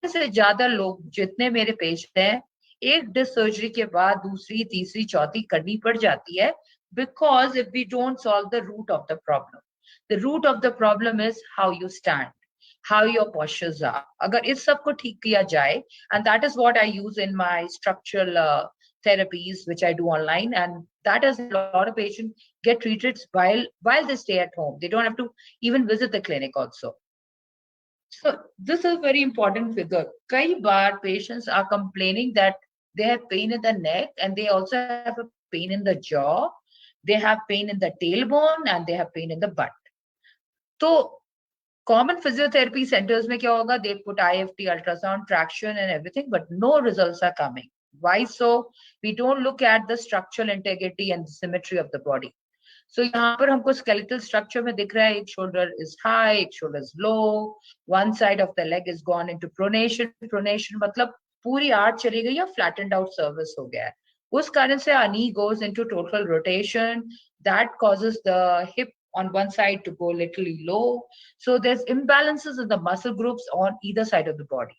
से ज्यादा लोग जितने मेरे पेशेंट हैं एक डिस्क सर्जरी के बाद दूसरी तीसरी चौथी करनी पड़ जाती है because if we don't solve the root of the problem. The root of the problem is how you stand, how your postures are. अगर इस सब को ठीक किया जाए, and that is what I use in my structural therapies, which I do online, and that is a lot of patients get treated while they stay at home. They don't have to even visit the clinic also. So this is a very important figure. Kai bar patients are complaining that they have pain in the neck and they also have a pain in the jaw. They have pain in the tailbone and they have pain in the butt. So common physiotherapy centers mein kya hoga? They put IFT, ultrasound, traction and everything, but no results are coming. Why so? We don't look at the structural integrity and the symmetry of the body. So यहाँ पर हमको skeletal structure में दिख रहा है, एक shoulder is high, एक shoulder is low, one side of the leg is gone into pronation. Pronation मतलब पूरी arch चली गई या flattened out surface हो गया है. उस कारण से our knee goes into total rotation. That causes the hip on one side to go literally low. So there's imbalances in the muscle groups on either side of the body.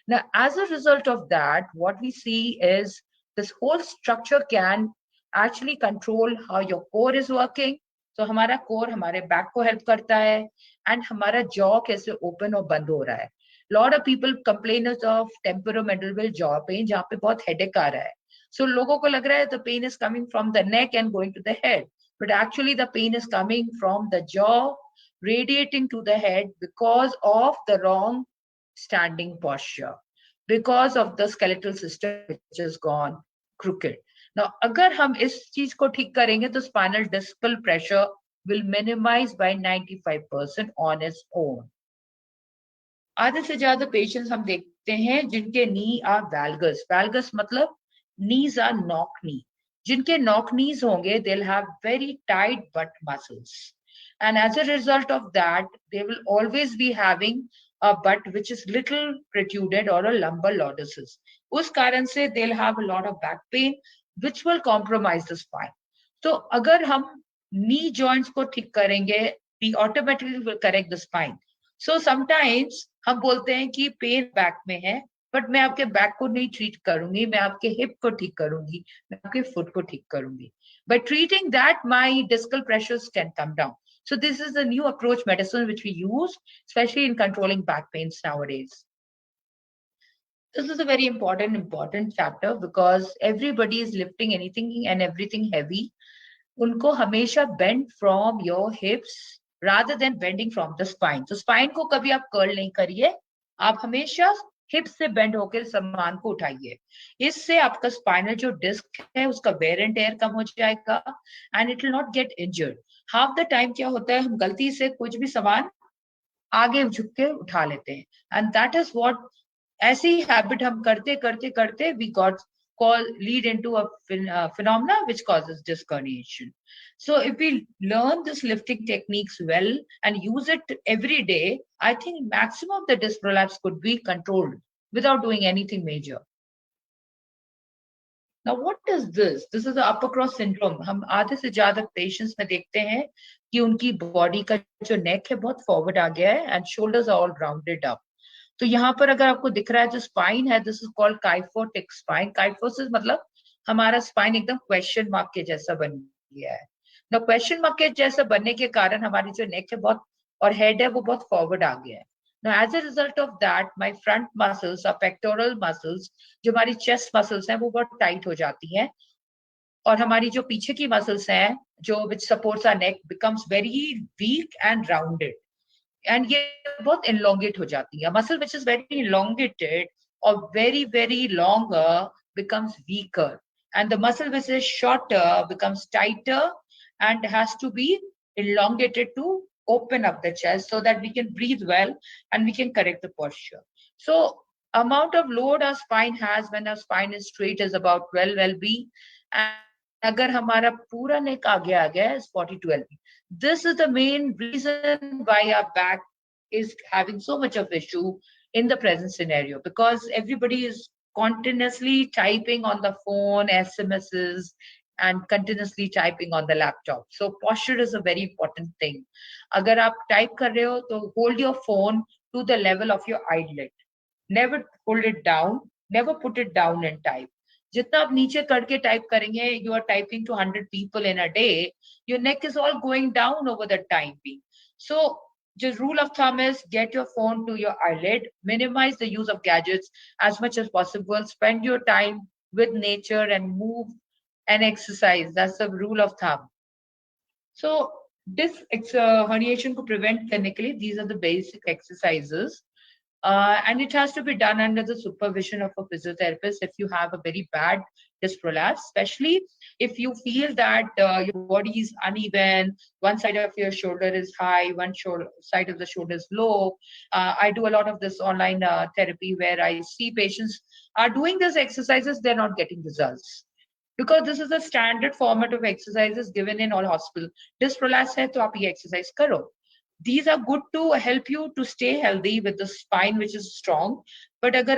Now, as a result of that, what we see is this whole structure can actually control how your core is working. So हमारा core हमारे back को help करता है and हमारा jaw कैसे open और बंद हो रहा है. Lot of people complain of temporal jaw pain जहाँ पे बहुत headache आ रहा है. So लोगों को लग रहा है the pain is coming from the neck and going to the head, but actually the pain is coming from the jaw radiating to the head because of the wrong standing posture, because of the skeletal system which has gone crooked. Now, अगर हम इस चीज को ठीक करेंगे तो spinal discal pressure will minimize by 95% on its own. आधे से ज्यादा पेशेंट्स हम देखते हैं जिनके नी आर valgus. Valgus मतलब knees are knock knee. जिनके knock knees होंगे, they'll have very tight butt muscles. And as a result of that, they will always be having a butt which is little protruded or a lumbar lordosis. उस कारण से they'll have a lot of back pain, which will compromise the spine. So अगर हम knee joints को ठीक करेंगे, we automatically will correct the spine. So sometimes हम बोलते हैं कि pain back में है, but मैं आपके back को नहीं treat करूंगी, मैं आपके hip को ठीक करूंगी, मैं आपके foot को ठीक करूंगी. By treating that, my discal pressures can come down. So this is a new approach medicine which we use, especially in controlling back pains nowadays. This is a very important chapter because everybody is lifting anything and everything heavy. उनको हमेशा bend from your hips rather than bending from the spine. So spine को कभी आप curl नहीं करिए, आप हमेशा hips से bend होकर सामान को उठाइए. इससे आपका spinal जो disc है उसका wear and tear कम हो जाएगा and it will not get injured. Half the time क्या होता है, हम गलती से कुछ भी सामान आगे झुक के उठा लेते हैं and that is what ऐसी habit हम करते करते करते we got lead into a phenomena which causes disc herniation. So if we learn this lifting techniques well and use it every day, I think maximum of the disc prolapse could be controlled without doing anything major. Now what is this? This is the upper cross syndrome. हम आधे से ज्यादा patients में देखते हैं कि उनकी body का जो neck है बहुत forward आ गया है and shoulders are all rounded up. तो यहाँ पर अगर आपको दिख रहा है जो स्पाइन है, this is called kyphotic spine. Kyphosis मतलब हमारा स्पाइन एकदम क्वेश्चन मार्क के जैसा बन गया है. ना क्वेश्चन मार्क के जैसा बनने के कारण हमारी जो नेक है बहुत और हेड है वो बहुत फॉरवर्ड आ गया है. Now as a result of that, my front muscles or pectoral muscles, जो हमारी chest muscles हैं वो बहुत टाइट हो जाती हैं और हमारी जो पीछे की muscles हैं जो which supports our neck becomes very weak and rounded. And ये बहुत elongate हो जाती है. Muscle which is very elongated or very longer becomes weaker, and the muscle which is shorter becomes tighter and has to be elongated to open up the chest so that we can breathe well and we can correct the posture. So amount of load our spine has when our spine is straight is about 12 lb, and अगर हमारा पूरा neck आगे आ गया is 42 lb. This is the main reason why our back is having so much of issue in the present scenario, because everybody is continuously typing on the phone, SMSs, and continuously typing on the laptop. So posture is a very important thing. अगर आप type कर रहे हो तो hold your phone to the level of your eyelid. Never hold it down, never put it down and type. जितना आप नीचे करके टाइप करेंगे, you are typing to 100 people in a day, your neck is all going down over the time being. So just rule of thumb is get your phone to your eyelid, minimize the use of gadgets as much as possible, spend your time with nature and move and exercise. That's the rule of thumb. So this herniation to prevent clinically, these are the basic exercises. And it has to be done under the supervision of a physiotherapist if you have a very bad disc prolapse, especially if you feel that your body is uneven, one side of your shoulder is high, side of the shoulder is low. I do a lot of this online therapy where I see patients are doing these exercises, they're not getting results. Because this is the standard format of exercises given in all hospitals. Disc prolapse hai to aap ye exercise karo. These are good to help you to stay healthy with the spine which is strong. But agar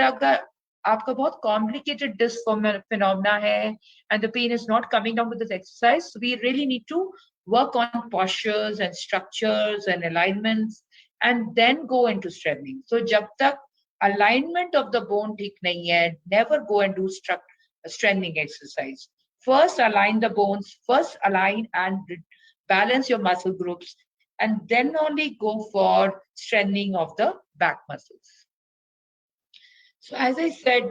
आपका बहुत complicated disc phenomena hai and the pain is not coming down with this exercise, so we really need to work on postures and structures and alignments and then go into strengthening. So jab tak alignment of the bone ठीक नहीं है, never go and do strengthening exercise. First align the bones, first align and balance your muscle groups, and then only go for strengthening of the back muscles. So as I said,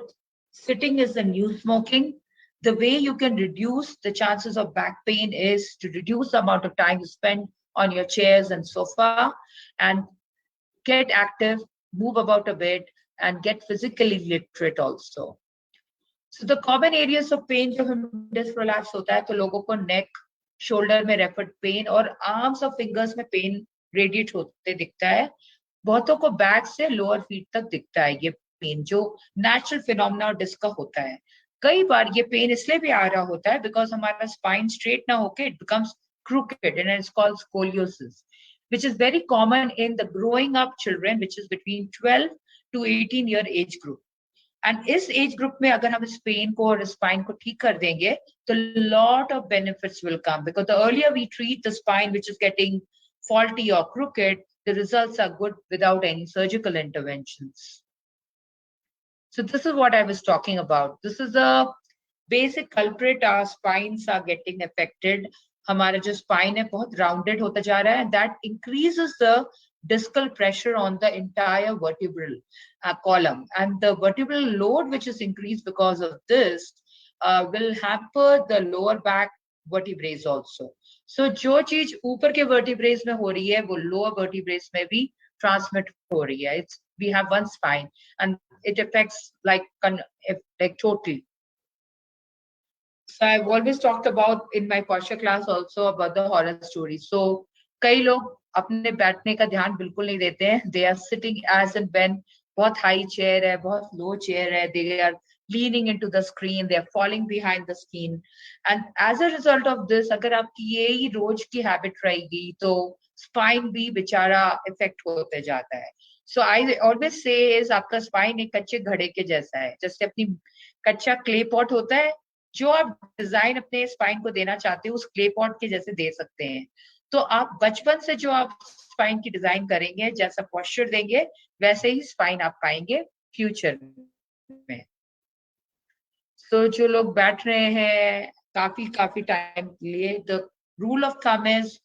sitting is the new smoking. The way you can reduce the chances of back pain is to reduce the amount of time you spend on your chairs and sofa, and get active, move about a bit, and get physically literate also. So the common areas of pain जब हम disc prolapse होता है तो लोगों को neck, shoulder में referred pain और arms और fingers में pain radiate होते दिखता है. बहुतों को back से lower feet तक दिखता है ये pain जो natural phenomena और disc का होता है. कई बार ये pain इसलिए भी आ रहा होता है because हमारा spine straight ना होके it becomes crooked and it's called scoliosis, which is very common in the growing up children, which is between 12 to 18-year age group. And इस एज ग्रुप में अगर हम स्पेन को और स्पाइन को ठीक कर देंगे तो lot of benefits will come, because the earlier we treat the spine which is getting faulty or crooked, the results are good without any surgical interventions. So this is what I was talking about. This is a basic culprit. Our spines are getting affected. हमारा जो spine है बहुत rounded होता जा रहा है, and that increases the discal pressure on the entire vertebral column, and the vertebral load which is increased because of this will hamper the lower back vertebrae also. So जो चीज ऊपर के vertebrae में हो रही है वो lower vertebrae में भी transmit हो रही है. We have one spine and it affects like totally. So I've always talked about in my posture class also about the horror stories. So कई लोग अपने बैठने का ध्यान बिल्कुल नहीं देते हैं. They are sitting as and when बहुत high chair है, बहुत low chair है. They are leaning into the screen. They are falling behind the screen. And as a result of this, अगर आपकी ये ही रोज की habit रहेगी तो spine भी बेचारा affect होते जाता है. So I always say is आपका spine एक कच्चे घड़े के जैसा है. जैसे अपनी कच्चा clay pot होता है, जो आप डिजाइन अपने स्पाइन को देना चाहते हो उस क्ले पॉट के जैसे दे सकते हैं. तो आप बचपन से जो आप स्पाइन की डिजाइन करेंगे, जैसा पोस्चर देंगे, वैसे ही स्पाइन आप पाएंगे फ्यूचर में. तो जो लोग बैठ रहे हैं काफी टाइम के लिए, the rule of thumb is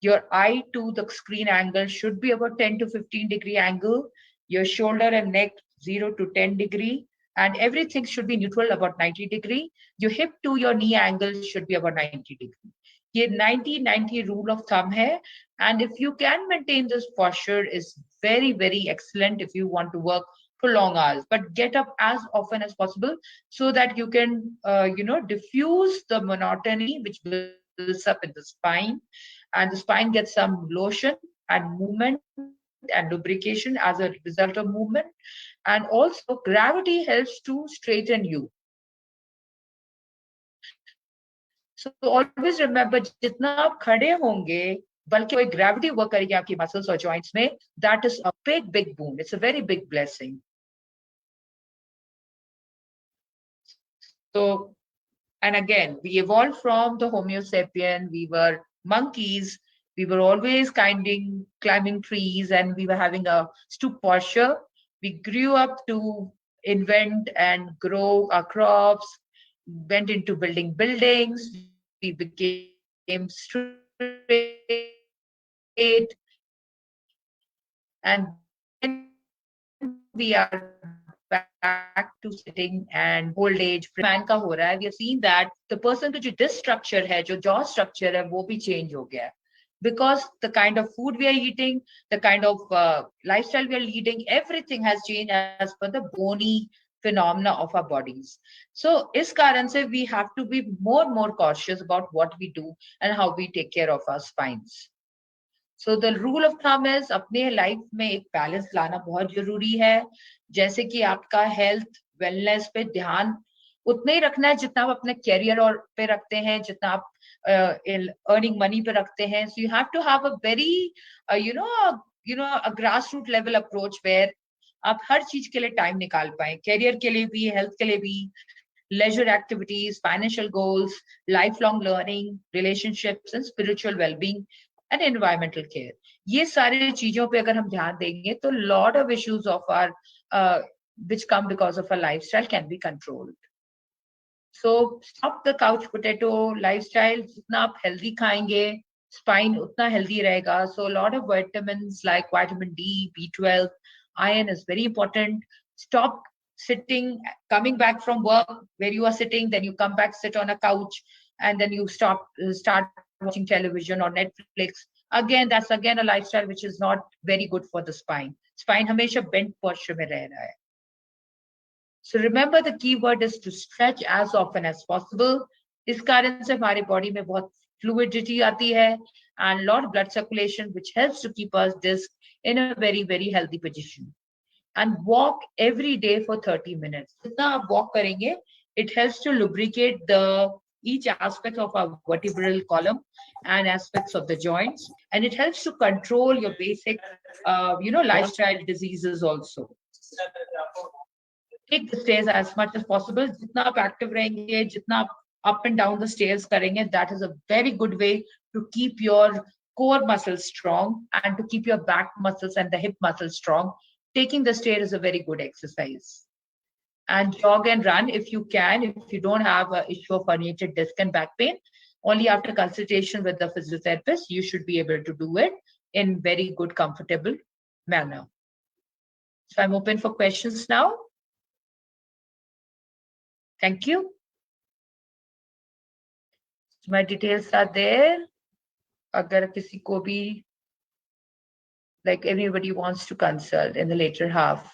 your eye to the screen angle should be about 10 to 15 degree angle, your shoulder and neck 0 to 10 degree, and everything should be neutral about 90 degree. Your hip to your knee angle should be about 90 degree. ये 90-90 rule of thumb है, and if you can maintain this posture is very excellent if you want to work for long hours. But get up as often as possible so that you can diffuse the monotony which builds up in the spine, and the spine gets some lotion and movement and lubrication as a result of movement. And also gravity helps to straighten you. So always remember, जितना आप खड़े होंगे बल्कि कोई gravity work करेगी आपकी muscles और joints में, that is a big boon. It's a very big blessing. So, and again, we evolved from the Homo sapien. We were monkeys. We were always climbing trees, and we were having a stoop posture. We grew up to invent and grow our crops, went into building buildings. We became straight, and then we are back back to sitting and old age man का हो रहा है, we are seeing that the person का जो disc structure है, जो jaw structure है, वो भी change हो गया है, because the kind of food we are eating, the kind of lifestyle we are leading, everything has changed as per the bony phenomena of our bodies. So इस कारण से we have to be more cautious about what we do and how we take care of our spines. So the rule of thumb is अपने life में एक balance लाना बहुत जरूरी है. जैसे कि आपका हेल्थ वेलनेस पे ध्यान उतना ही रखना है जितना आप अपने कैरियर और पे रखते हैं, जितना आप अर्निंग मनी पे रखते हैं. So you have to have a very a grassroots level approach where आप हर चीज के लिए टाइम निकाल पाए, कैरियर के लिए भी, हेल्थ के लिए भी, leisure activities, financial goals, lifelong learning, relationships and spiritual well-being and environmental care. ये सारी चीजों पे अगर हम ध्यान देंगे तो lot of issues of our which come because of our lifestyle can be controlled. So stop the couch potato lifestyle. जितना आप healthy खाएंगे, spine उतना healthy रहेगा. So a lot of vitamins like vitamin D, B12, iron is very important. Stop sitting, coming back from work where you are sitting, then you come back, sit on a couch, and then you start watching television or Netflix. Again, that's again a lifestyle which is not very good for the spine. Spine हमेशा bent posture में रह रहा है. So remember the key word is to stretch as often as possible. इस कारण से हमारे body में बहुत fluidity आती है and lot of blood circulation which helps to keep us disc in a very healthy position. And walk every day for 30 minutes. जितना आप walk करेंगे, it helps to lubricate each aspect of our vertebral column and aspects of the joints, and it helps to control your basic lifestyle diseases also. Take the stairs as much as possible. जितना आप active रहेंगे, जितना आप up and down the stairs करेंगे, that is a very good way to keep your core muscles strong and to keep your back muscles and the hip muscles strong. Taking the stair is a very good exercise. And jog and run if you can. If you don't have an issue of herniated disc and back pain, only after consultation with the physiotherapist, you should be able to do it in very good, comfortable manner. So I'm open for questions now. Thank you. So my details are there. Agar kisi ko bhi, like everybody wants to consult in the later half.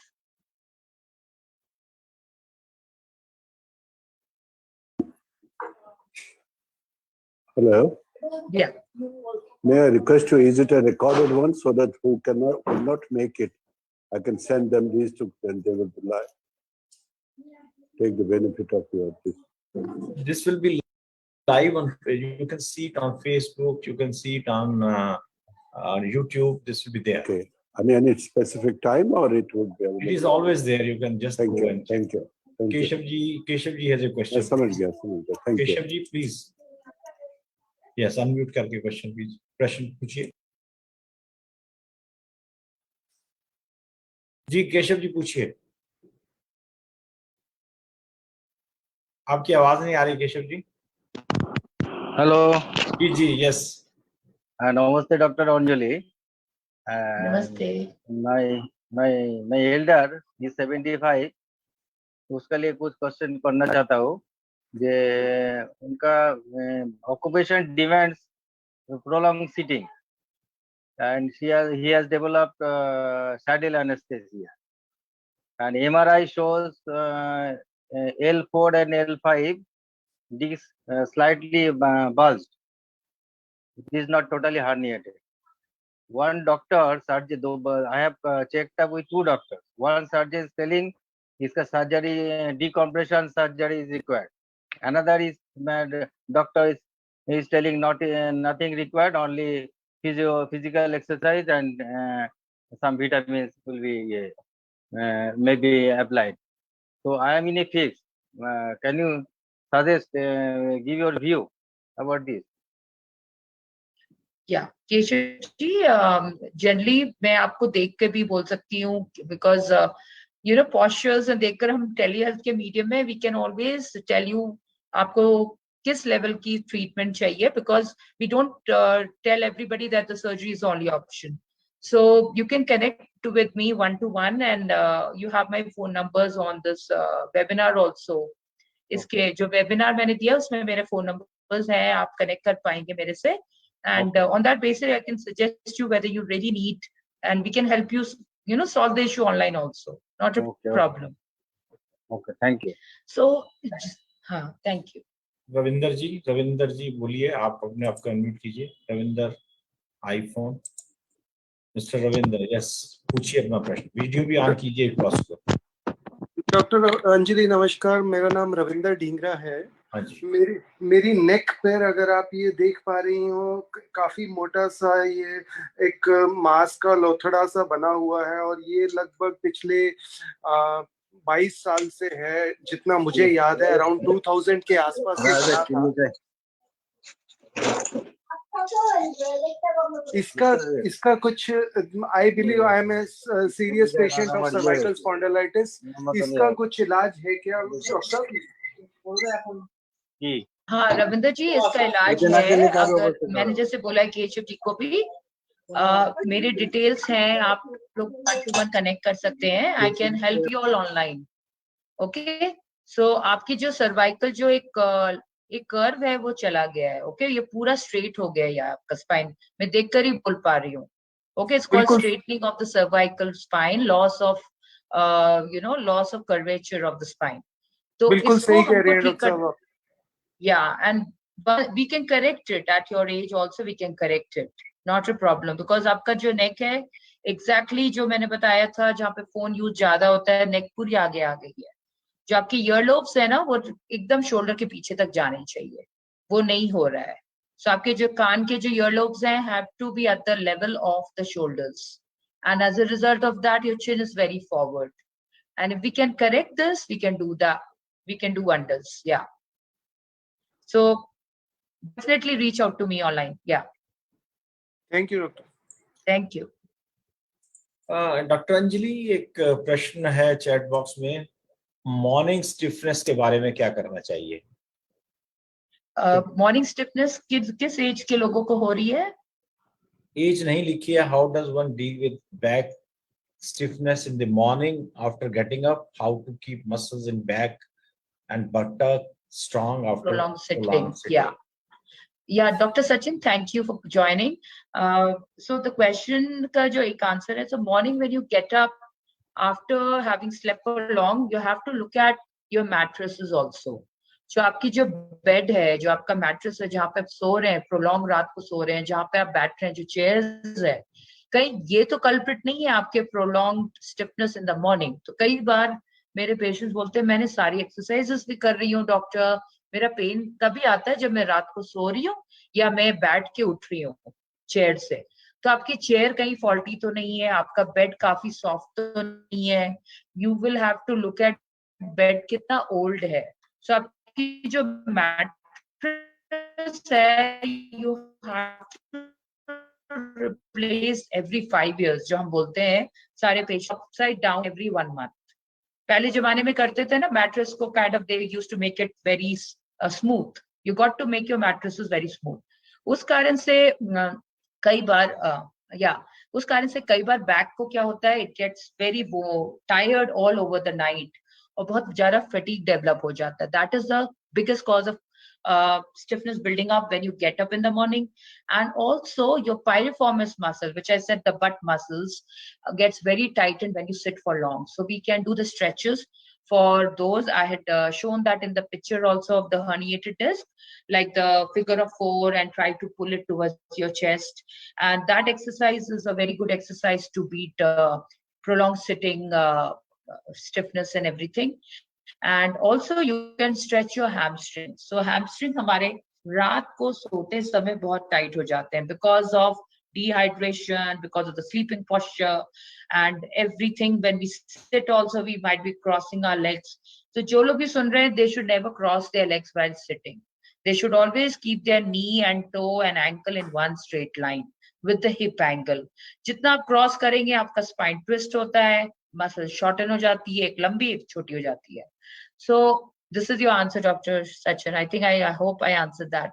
Hello. Yeah. May I request you, is it a recorded one so that who will not make it, I can send them these to, and they will be live. Take the benefit of your this. This will be live on. You can see it on Facebook. You can see it on YouTube. This will be there. Okay. Any specific time, or it would be available? It is always there. You can just Thank go you. and Thank you. Thank you. Keshav ji has a question. समझ गया. Thank you. Keshav ji, please. Yes, unmute करके question please. प्रश्न पूछिए. जी केशव जी पूछिए. आपकी आवाज नहीं आ रही Keshav ji. Hello. Ji yes. Namaste, Dr. Anjali. Namaste. My elder is 75. उसके लिए कुछ क्वेश्चन करना चाहता हूँ. जे उनका occupation demands prolonged sitting, and he has developed saddle anesthesia, and MRI shows L4 and L5 disc slightly bulged. It is not totally herniated. One doctor, I have checked up with two doctors. One surgeon is telling इसका surgery, decompression surgery is required. Another doctor is telling nothing required, only physical exercise and some vitamins will be maybe applied. So I am in a fix. Can you suggest, give your view about this? Yeah, Keshav ji, generally मैं आपको देख के भी बोल सकती हूँ, because postures and देखकर हम telehealth के medium में we can always tell you आपको किस level की treatment चाहिए, because we don't tell everybody that the surgery is the only option. So you can connect with me one-to-one, and you have my phone numbers on this webinar also. इसके जो webinar मैंने दिया उसमें मेरे phone numbers हैं, आप connect कर पाएंगे मेरे से, and on that basis I can suggest you whether you really need, and we can help you, solve the issue online also. Not a problem. Okay, thank you. So, हाँ, thank you. Ravinder जी बोलिए, आप अपने आप को unmute कीजिए। Ravinder iPhone, mister Ravinder, yes, पूछिए अपना प्रश्न। वीडियो भी ऑन कीजिए क्रॉस को। डॉक्टर अंजलि नमस्कार, मेरा नाम रविंदर ढींगरा है। हाँ जी। मेरी नेक पर अगर आप ये देख पा रही हो, काफी मोटा सा ये एक मांस का लोथड़ा सा बना हुआ है, और ये लगभग पिछले 22 साल से है, जितना मुझे याद है अराउंड 2000 के आसपास ये बना था। इसका कुछ, I believe I am a serious patient of cervical spondylitis, इसका कुछ इलाज है क्या डॉक्टर? हाँ रविंदर जी, इसका इलाज है। अगर मैंने जैसे बोला कि HFD को भी मेरे डिटेल्स हैं, आप लोग 1-to-1 कनेक्ट कर सकते हैं। I can help you all online. Okay, so आपकी जो सर्वाइकल जो एक कर्व है वो चला गया है। ओके, ये पूरा स्ट्रेट हो गया है आपका स्पाइन, मैं देखकर ही बोल पा रही हूँ। Okay, it's called straightening of the cervical spine, loss of loss of curvature of the spine. तो बिल्कुल सही कह रहे हैं डॉक्टर साहब। Yeah, and but we can correct it at your age also, we can correct it, not a problem, because आपका जो नेक है exactly जो मैंने बताया था, जहाँ पे फोन यूज ज्यादा होता है, नेक पूरी आगे आ गई है। जो आपके ईयरलोब्स है ना, वो एकदम शोल्डर के पीछे तक जाने चाहिए, वो नहीं हो रहा है। So आपके जो कान के जो ईयरलोब्स हैं have to be at the level of the shoulders, and as a result of that your chin is very forward, and if we can correct this, we can do that, we can do wonders. Yeah. So definitely reach out to me online. Yeah. Thank you, doctor. Thank you. Doctor Anjali, एक प्रश्न है chat box में, morning stiffness के बारे में क्या करना चाहिए? मॉर्निंग स्टिफनेस किस एज के लोगों को हो रही है? एज नहीं लिखी है। How does one deal with back stiffness in the morning after getting up? How to keep muscles in back and buttock strong after prolonged sitting? Yeah, Dr. Sachin, thank you for joining. So the question ka jo ek answer hai, so morning when you get up after having slept for long, you have to look at your mattresses also. जो आपकी जो bed है, जो आपका mattress है, जहाँ पे आप सो रहे हैं, प्रोलॉन्ग रात को सो रहे हैं, जहाँ पे आप बैठ रहे हैं, जो चेयर्स है, कहीं ये तो कल्प्रिट नहीं है आपके prolong stiffness in the morning. तो कई बार मेरे पेशेंट्स बोलते हैं मैंने सारी एक्सरसाइजेस भी कर रही हूँ डॉक्टर, मेरा पेन तभी आता है जब मैं रात को सो रही हूँ या मैं बैठ के उठ रही हूँ चेयर से। तो आपकी चेयर कहीं फॉल्टी तो नहीं है, आपका बेड काफी सॉफ्ट तो नहीं है। You will have to look at bed कितना ओल्ड है। सो आपकी जो मैट्रेस है, you have replace every 5 years, जो हम बोलते हैं सारे patient upside down every 1 month। पहले जमाने में करते थे ना मैट्रेस को, kind of they used to make it very smooth. You got to make your mattresses very smooth. उस कारण से कई बार उस कारण से कई बार बैक को क्या होता है, it gets very tired all over the night और बहुत ज्यादा fatigue develop हो जाता है। That is the biggest cause of stiffness building up when you get up in the morning. And also your piriformis muscle, which I said the butt muscles, gets very tightened when you sit for long. So we can do the stretches for those. I had shown that in the picture also of the herniated disc, like the figure of 4, and try to pull it towards your chest. And that exercise is a very good exercise to beat prolonged sitting stiffness and everything. And also you can stretch your hamstrings. So hamstring हमारे रात को सोते समय बहुत tight हो जाते हैं because of dehydration, because of the sleeping posture and everything. When we sit also we might be crossing our legs. So जो लोग भी सुन रहे हैं, they should never cross their legs while sitting. They should always keep their knee and toe and ankle in one straight line with the hip angle. जितना आप cross करेंगे आपका spine twist होता है, मसल शॉर्टन हो जाती है, एक लंबी एक छोटी हो जाती है। So this is your answer, Dr. Sachin. I think I hope I answered that.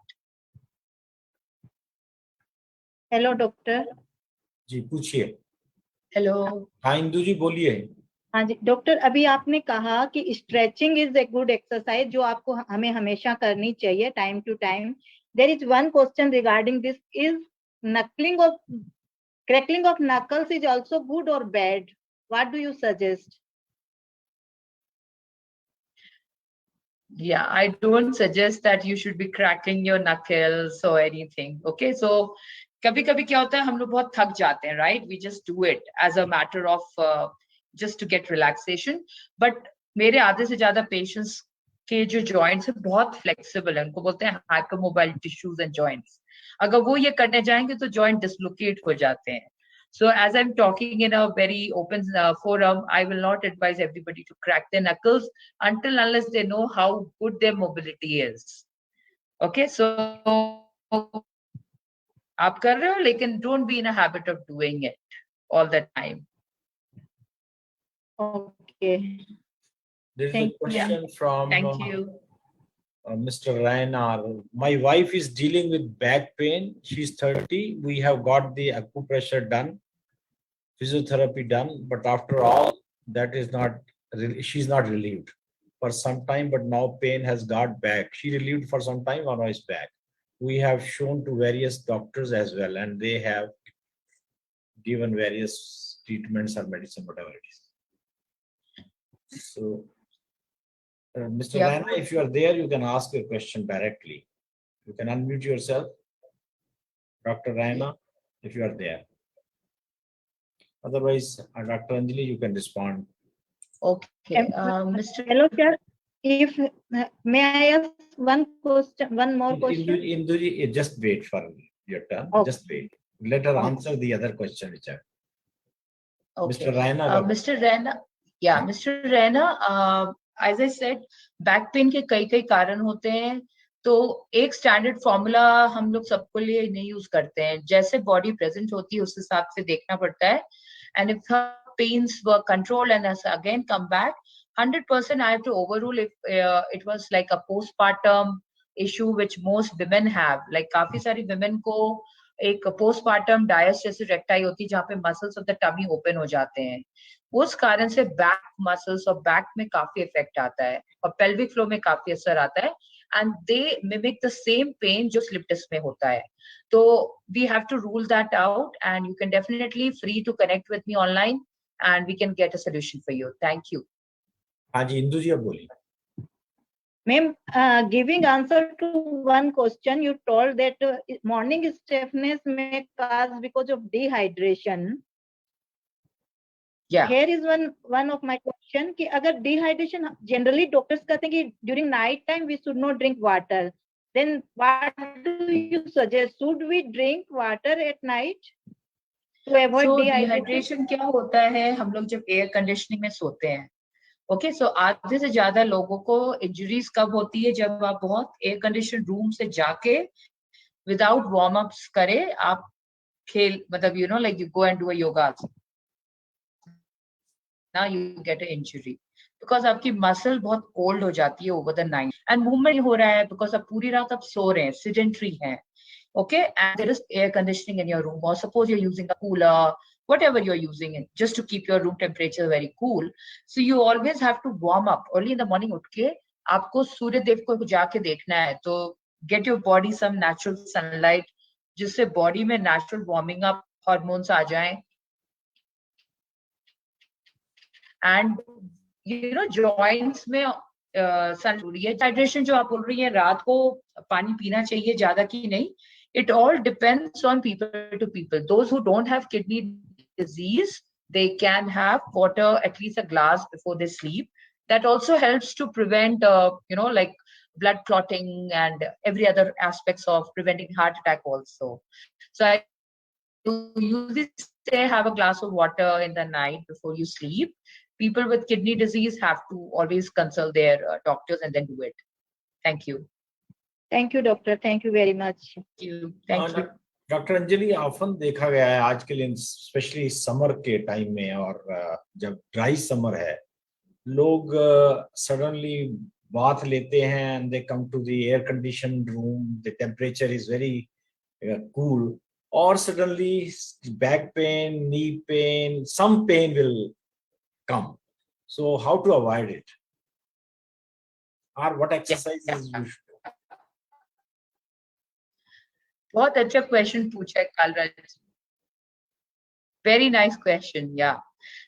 Hello, doctor. जी पूछिए। हेलो। हाँ इंदु जी बोलिए। हाँ जी डॉक्टर, अभी आपने कहा कि stretching is a good exercise जो आपको हमें हमेशा करनी चाहिए time to time. There is one question regarding this. Is knuckling of crackling of knuckles is also good or bad? What do you suggest? Yeah, I don't suggest that you should be cracking your knuckles or anything. Okay, so कभी कभी क्या होता है, हम लोग बहुत थक जाते हैं, right? We just do it as a matter of just to get relaxation. But मेरे आधे से ज्यादा patients के जो joints है बहुत flexible है, उनको बोलते हैं hypermobile tissues and joints. अगर वो ये करने जाएंगे तो joint dislocate हो जाते हैं. So as I'm talking in a very open forum, I will not advise everybody to crack their knuckles until unless they know how good their mobility is. Okay, so आप कर रहे हो, लेकिन don't be in a habit of doing it all the time. Okay. There is a Thank you. question from Thank you. Mr. Rainar. My wife is dealing with back pain. She's 30. We have got the acupressure done, physiotherapy done, but after all, that is not. She's not relieved for some time, but now pain has got back. She relieved for some time, or now is back. We have shown to various doctors as well, and they have given various treatments or medicine, whatever it is. So, Mr. Yeah. Rana, if you are there, you can ask your question directly. You can unmute yourself, Dr. Rana, if you are there. Otherwise, Dr. Anjali, you can respond. Okay, Mr. Hello, sir. If may I ask one question, one more question? Induji, just wait for your turn. Okay. Just wait. Let her answer the other question, which I. Okay. Mr. Raina. Mr. Raina, yeah, Mr. Raina, as I said, back pain के कई कई कारण होते हैं, तो एक standard formula हम लोग सबको लिए नहीं यूज करते हैं. जैसे बॉडी प्रेजेंट होती है उस हिसाब से देखना पड़ता है. And if her pains were controlled and has again come back, 100% I have to overrule if it was like a postpartum issue which most women have. Like काफी सारी women को एक postpartum diastasis recti होती है जहाँ पे muscles of the tummy open हो जाते हैं. उस कारण से बैक मसल्स और बैक में काफी इफेक्ट आता है और पेल्विक फ्लो में काफी असर आता है. And they mimic the same pain जो स्लिप डिस्क में होता है. तो we have to rule that out and you can definitely free to connect with me online and we can get a solution for you. Thank you. हाँ जी इंदु जी, अब बोलिए. Ma'am, giving answer to one question, you told that morning stiffness may cause because of dehydration. Yeah. Here is one of my question कि अगर dehydration generally doctors कहते हैं कि during night time we should not drink water. Then what do you suggest? Should we drink water at night to avoid dehydration? क्या होता है, हम लोग जब एयर कंडीशनिंग में सोते हैं, ओके, सो आधे से ज्यादा लोगों को इंजरीज कब होती है, जब आप बहुत एयर कंडीशन रूम से जाके विदाउट वार्म अप्स करे आप खेल, मतलब you know like you go and do a yoga, now you get an injury because आपकी मसल बहुत कोल्ड हो जाती है over the night and movement हो रहा है because आप पूरी रात आप सो रहे हैं, sedentary हैं, okay, and there is air conditioning in your room or suppose you're using a cooler, whatever you're using it just to keep your room temperature very cool, so you always have to warm up early in the morning. उठ के आपको सूर्य देव को जाके देखना है, तो get your body some natural sunlight जिससे body में natural warming up hormones आ जाएं. And you know joints में सन जरूरी है. हाइड्रेशन जो आप बोल रही है, रात को पानी पीना चाहिए, ज्यादा की नहीं. It all depends on people to people. Those who don't have kidney disease, they can have water at least a glass before they sleep. That also helps to prevent you know like blood clotting and every other aspects of preventing heart attack also. So I usually say have a glass of water in the night before you sleep. People with kidney disease have to always consult their doctors and then do it. Thank you. Thank you, doctor. Thank you very much. Thank you. Doctor Anjali, often देखा गया है आजकल specially summer के time में और जब dry summer है, लोग सडनली बाथ लेते हैं and they come to the air condition room, the temperature is very cool or suddenly back pain, knee pain, some pain will come. So how to avoid it? Or what exercises you should do? बहुत अच्छा question पूछा है Kalraj, very nice question. या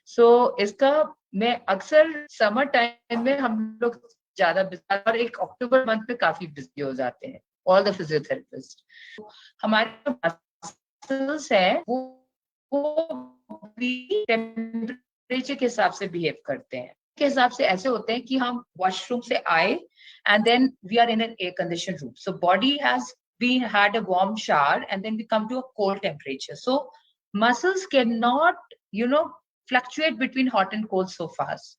सो इसका मैं अक्सर summer time में हम लोग ज्यादा बिजी और एक अक्टूबर मंथ में काफी बिजी हो जाते हैं, ऑल द फिजियोथेरेपिस्ट। हमारे जो मसल्स हैं वो भी टेम्परेचर के हिसाब से बिहेव करते हैं, के हिसाब से ऐसे होते हैं कि हम वॉशरूम से आए and then we are in an air condition room, so body has been had a warm shower and then we come to a cold temperature, so muscles cannot fluctuate between hot and cold so fast.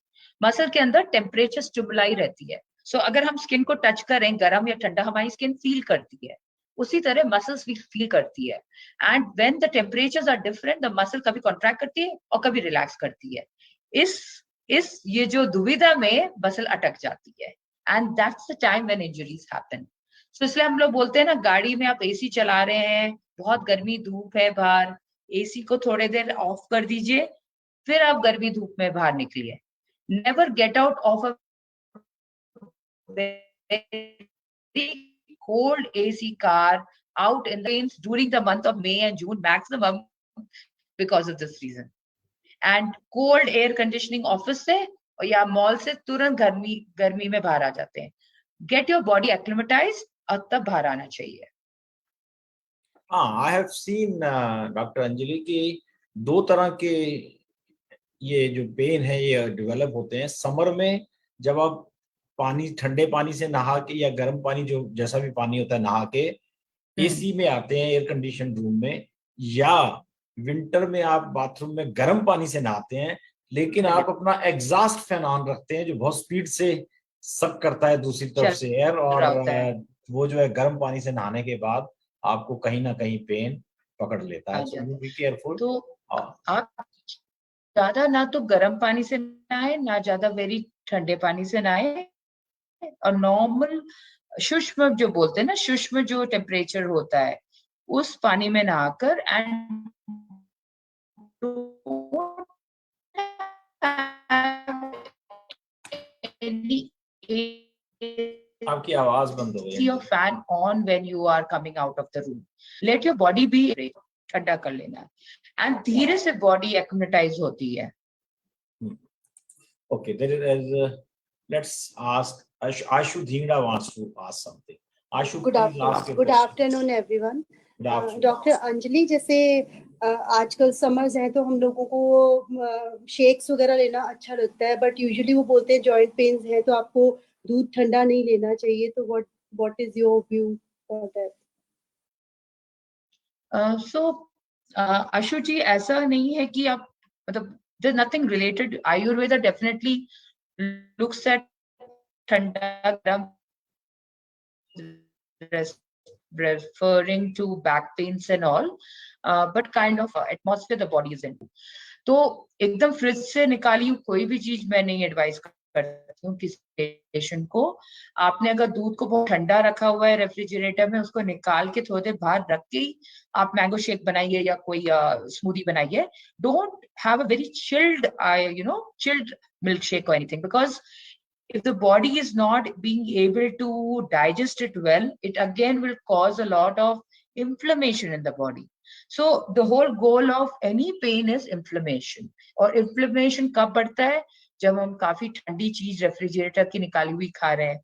Muscle के अंदर temperature स्टेबुलाई रहती है, सो अगर हम skin को touch करें गर्म या ठंडा, हमारी स्किन फील करती है, उसी तरह मसल्स भी फील करती है। And when the temperatures are different, the muscle कभी कॉन्ट्रैक्ट करती है और कभी रिलैक्स करती है। इस ये जो दुविधा में मसल अटक जाती है, and that's the time when injuries happen. तो इसलिए हम लोग बोलते हैं ना, गाड़ी में आप एसी चला रहे हैं, बहुत गर्मी धूप है बाहर, एसी को थोड़ी देर ऑफ कर दीजिए, फिर आप गर्मी धूप में बाहर निकलिए। Never get out of a very cold AC car out in the rains during the month of May and June maximum because of this reason. And cold air conditioning office से या मॉल से तुरंत गर्मी में बाहर आ जाते हैं। Get your body acclimatized और तब बाहर आना चाहिए। हाँ, I have seen doctor Anjali की दो तरह के ये जो पेन है ये डेवलप होते हैं समर में, जब आप पानी ठंडे पानी से नहा के या गर्म पानी जो जैसा भी पानी होता है नहा के एसी में आते हैं एयर कंडीशन रूम में, या विंटर में आप बाथरूम में गर्म पानी से नहाते हैं, लेकिन आप अपना एग्जॉस्ट फैन ऑन रखते हैं जो बहुत स्पीड से सक करता है दूसरी तरफ से एयर, और वो जो है गर्म पानी से नहाने के बाद आपको कहीं ना कहीं पेन पकड़ लेता है। सो बी केयरफुल। तो आप ज्यादा ना तो गर्म पानी से नहाए, ना ज्यादा वेरी ठंडे पानी से नहाए, और नॉर्मल सूक्ष्म जो बोलते हैं ना, सूक्ष्म जो टेम्परेचर होता है उस पानी में नहाकर, एंड आपकी आवाज बंद हो गई। your fan on when you are coming out of the room. Let your body be ठंडा कर लेना, एंड धीरे से बॉडी एक्लिमेटाइज होती है। Okay, there is let's ask Ashu Dhingra wants to ask something. Ashu, Good afternoon everyone. Doctor Anjali, जैसे आजकल summers हैं तो हम लोगों को शेक्स वगैरह लेना अच्छा लगता है, बट यूजुअली वो बोलते हैं जॉइंट पेन्स है तो आपको दूध ठंडा नहीं लेना चाहिए, तो what is your view for that? So Ashu ji, ऐसा नहीं है कि आप मतलब there's nothing related. Ayurveda definitely looks at ठंडा गर्म referring to back pains and all, but kind of atmosphere the body is in. तो एकदम फ्रिज से निकाली हुई कोई भी चीज मैं नहीं एडवाइस करती हूँ किसी पेशेंट को। आपने अगर दूध को बहुत ठंडा रखा हुआ है रेफ्रिजरेटर में, उसको निकाल के थोड़ी देर बाहर रख के आप मैंगो शेक बनाइए या कोई स्मूदी बनाइए। Don't have a very chilled chilled milk shake or anything, because if the body is not being able to digest it well, it again will cause a lot of inflammation in the body. So the whole goal of any pain is inflammation. और inflammation कब बढ़ता है? जब हम काफी ठंडी चीज refrigerator की निकाली हुई खा रहे हैं।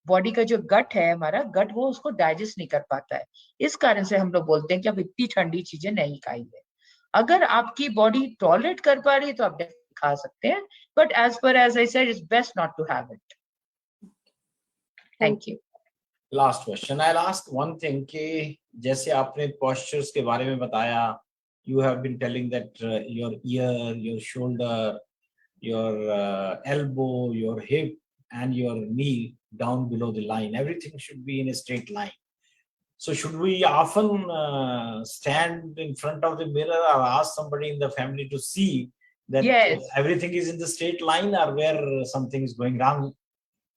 बॉडी का जो गट है हमारा, गट वो उसको डाइजेस्ट नहीं कर पाता है। इस कारण से हम लोग बोलते हैं कि आप इतनी ठंडी चीजें नहीं खाइए। अगर आपकी बॉडी टॉलरेट कर पा रही है तो आप खा सकते हैं, but as I said, it's best not to have it. Thank you. Last question. I'll ask one thing कि जैसे आपने postures के बारे में बताया, you have been telling that your ear, your shoulder, your elbow, your hip and your knee down below the line, everything should be in a straight line. So should we often stand in front of the mirror or ask somebody in the family to see that yes, everything is in the straight line or where something is going wrong?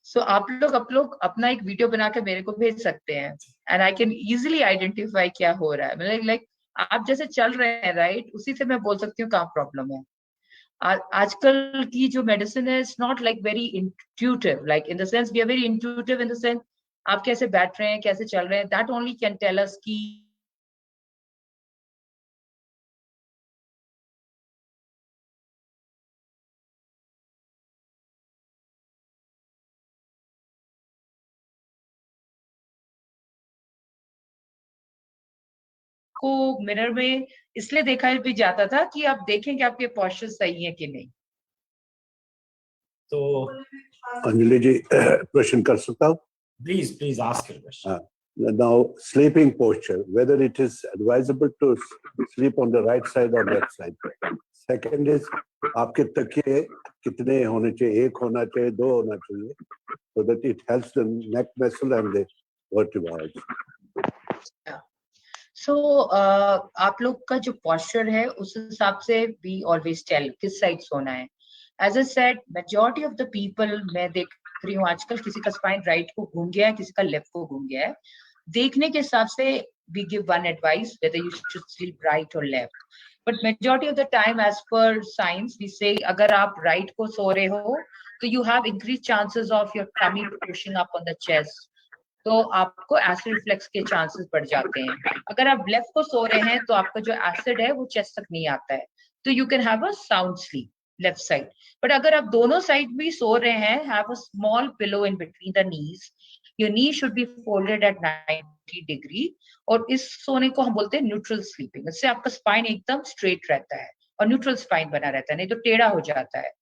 So आप लोग अपना एक video बना के मेरे को भेज सकते हैं, and I can easily identify क्या हो रहा है। मतलब like आप जैसे चल रहे हैं राइट, उसी से मैं बोल सकती हूँ कहाँ प्रॉब्लम है। आजकल की जो मेडिसिन है it's not like very intuitive, like in the sense we are very intuitive in the sense आप कैसे बैठ रहे हैं, कैसे चल रहे हैं, that only can tell us की को मिरर में इसलिए देखा भी जाता था कि आप देखें कि आपके पोस्चर सही है कि नहीं। तो अंजलि जी क्वेश्चन कर सकता हूँ? Please ask your question. Now, sleeping posture, whether it is advisable to sleep on the right side or left side. Second is, आपके तकिए कितने होने चाहिए? एक होना चाहिए, दो होना चाहिए, so that it helps the neck muscle and the vertebrae. So, आप लोग का जो posture है उस हिसाब से we always tell किस साइड सोना है. As I said, majority of the people मैं देख रही हूँ आजकल किसी का स्पाइन राइट को घूम गया है, किसी का लेफ्ट को घूम गया है. देखने के हिसाब से we give one advice whether you should sleep right or left. But majority of the time as per science we say अगर आप right को सो रहे हो तो you have increased chances of your tummy pushing up on the chest. तो आपको acid reflex के chances बढ़ जाते हैं. अगर आप लेफ्ट को सो रहे हैं तो आपका जो एसिड है वो चेस्ट तक नहीं आता है, तो you can have a sound sleep left side. But अगर आप दोनों साइड भी सो रहे हैं, have a small pillow in between the knees. Your knee should be folded at 90 degree. और इस सोने को हम बोलते हैं न्यूट्रल स्लीपिंग. इससे आपका स्पाइन एकदम स्ट्रेट रहता है और न्यूट्रल स्पाइन बना रहता है, नहीं तो टेढ़ा हो जाता है.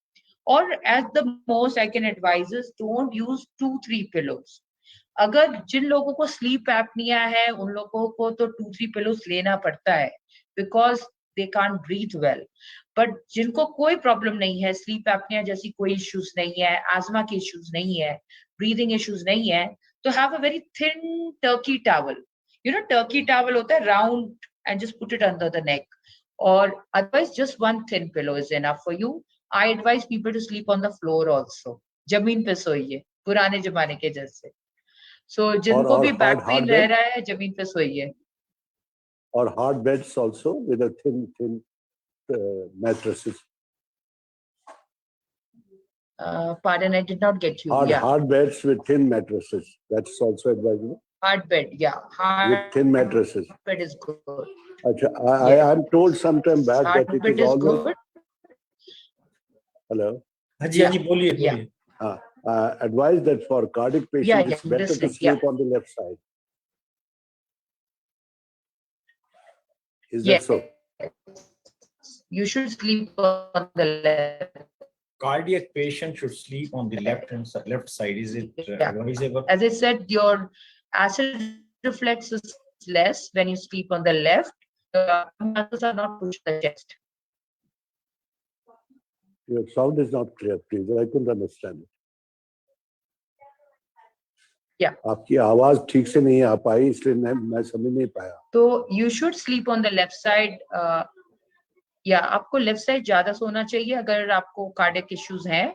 और at the most I can advise don't use 2-3 pillows. अगर जिन लोगों को स्लीप एपनिया है उन लोगों को तो 2-3 पिलोस लेना पड़ता है because they can't breathe well. But जिनको कोई प्रॉब्लम नहीं है, स्लीप एपनिया जैसी कोई इश्यूज नहीं है, आजमा के इश्यूज नहीं है, ब्रीदिंग इश्यूज नहीं है, तो have a very thin turkey towel. You know turkey towel होता है round and just put it under the neck. और otherwise just one thin pillow is enough for you. I advise people to sleep on the floor also. जमीन पे सोइए पुराने जमाने के जैसे. So, जिनको भी बैक पेन रह रहा है जमीन पे सोइए. और hard beds also with a thin mattresses. Pardon, I did not get you. Hard beds with thin mattresses. That's also advisable. Hard bed, yeah. With thin mattresses. Bed is good. I'm told sometime back hard that it bed is is always. Good. Hello. हाँ जी बोलिए. Advise that for cardiac patients it's better to sleep on the left side. Is that so? You should sleep on the left. Cardiac patient should sleep on the left side. Is it advisable? As I said, your acid reflex is less when you sleep on the left. The muscles are not pushed to the chest. Your sound is not clear, please. I couldn't understand it. Yeah. आपकी आवाज ठीक से नहीं आ पाई इसलिए मैं समझ नहीं पाया. तो you should sleep on the left side. या आपको लेफ्ट साइड ज्यादा सोना चाहिए अगर आपको कार्डियक इश्यूज हैं,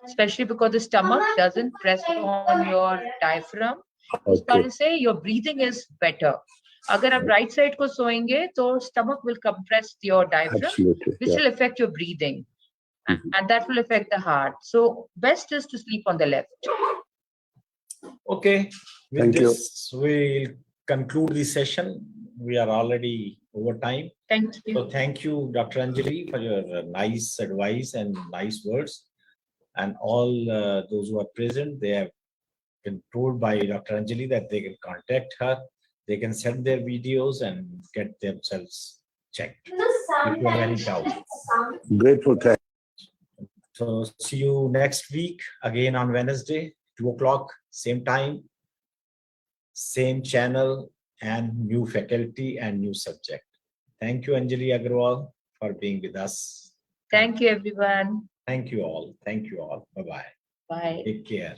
specially because the stomach doesn't press on your diaphragm. उस कारण से योर ब्रीथिंग इज बेटर. अगर आप राइट साइड को सोएंगे तो stomach will compress your diaphragm, which will affect your breathing and that will affect the heart. So best is to sleep on the left. Okay, with Thank this we'll conclude the session. We are already over time. Thank you. So thank you, Dr. Anjali, for your nice advice and nice words. And all those who are present, they have been told by Dr. Anjali that they can contact her. They can send their videos and get themselves checked if you have any doubts. Grateful. Thanks. So see you next week again on Wednesday, 2 o'clock, same time, same channel, and new faculty and new subject. Thank you, Anjali Agarwal, for being with us. Thank you, everyone. Thank you all. Thank you all. Bye-bye. Bye. Take care.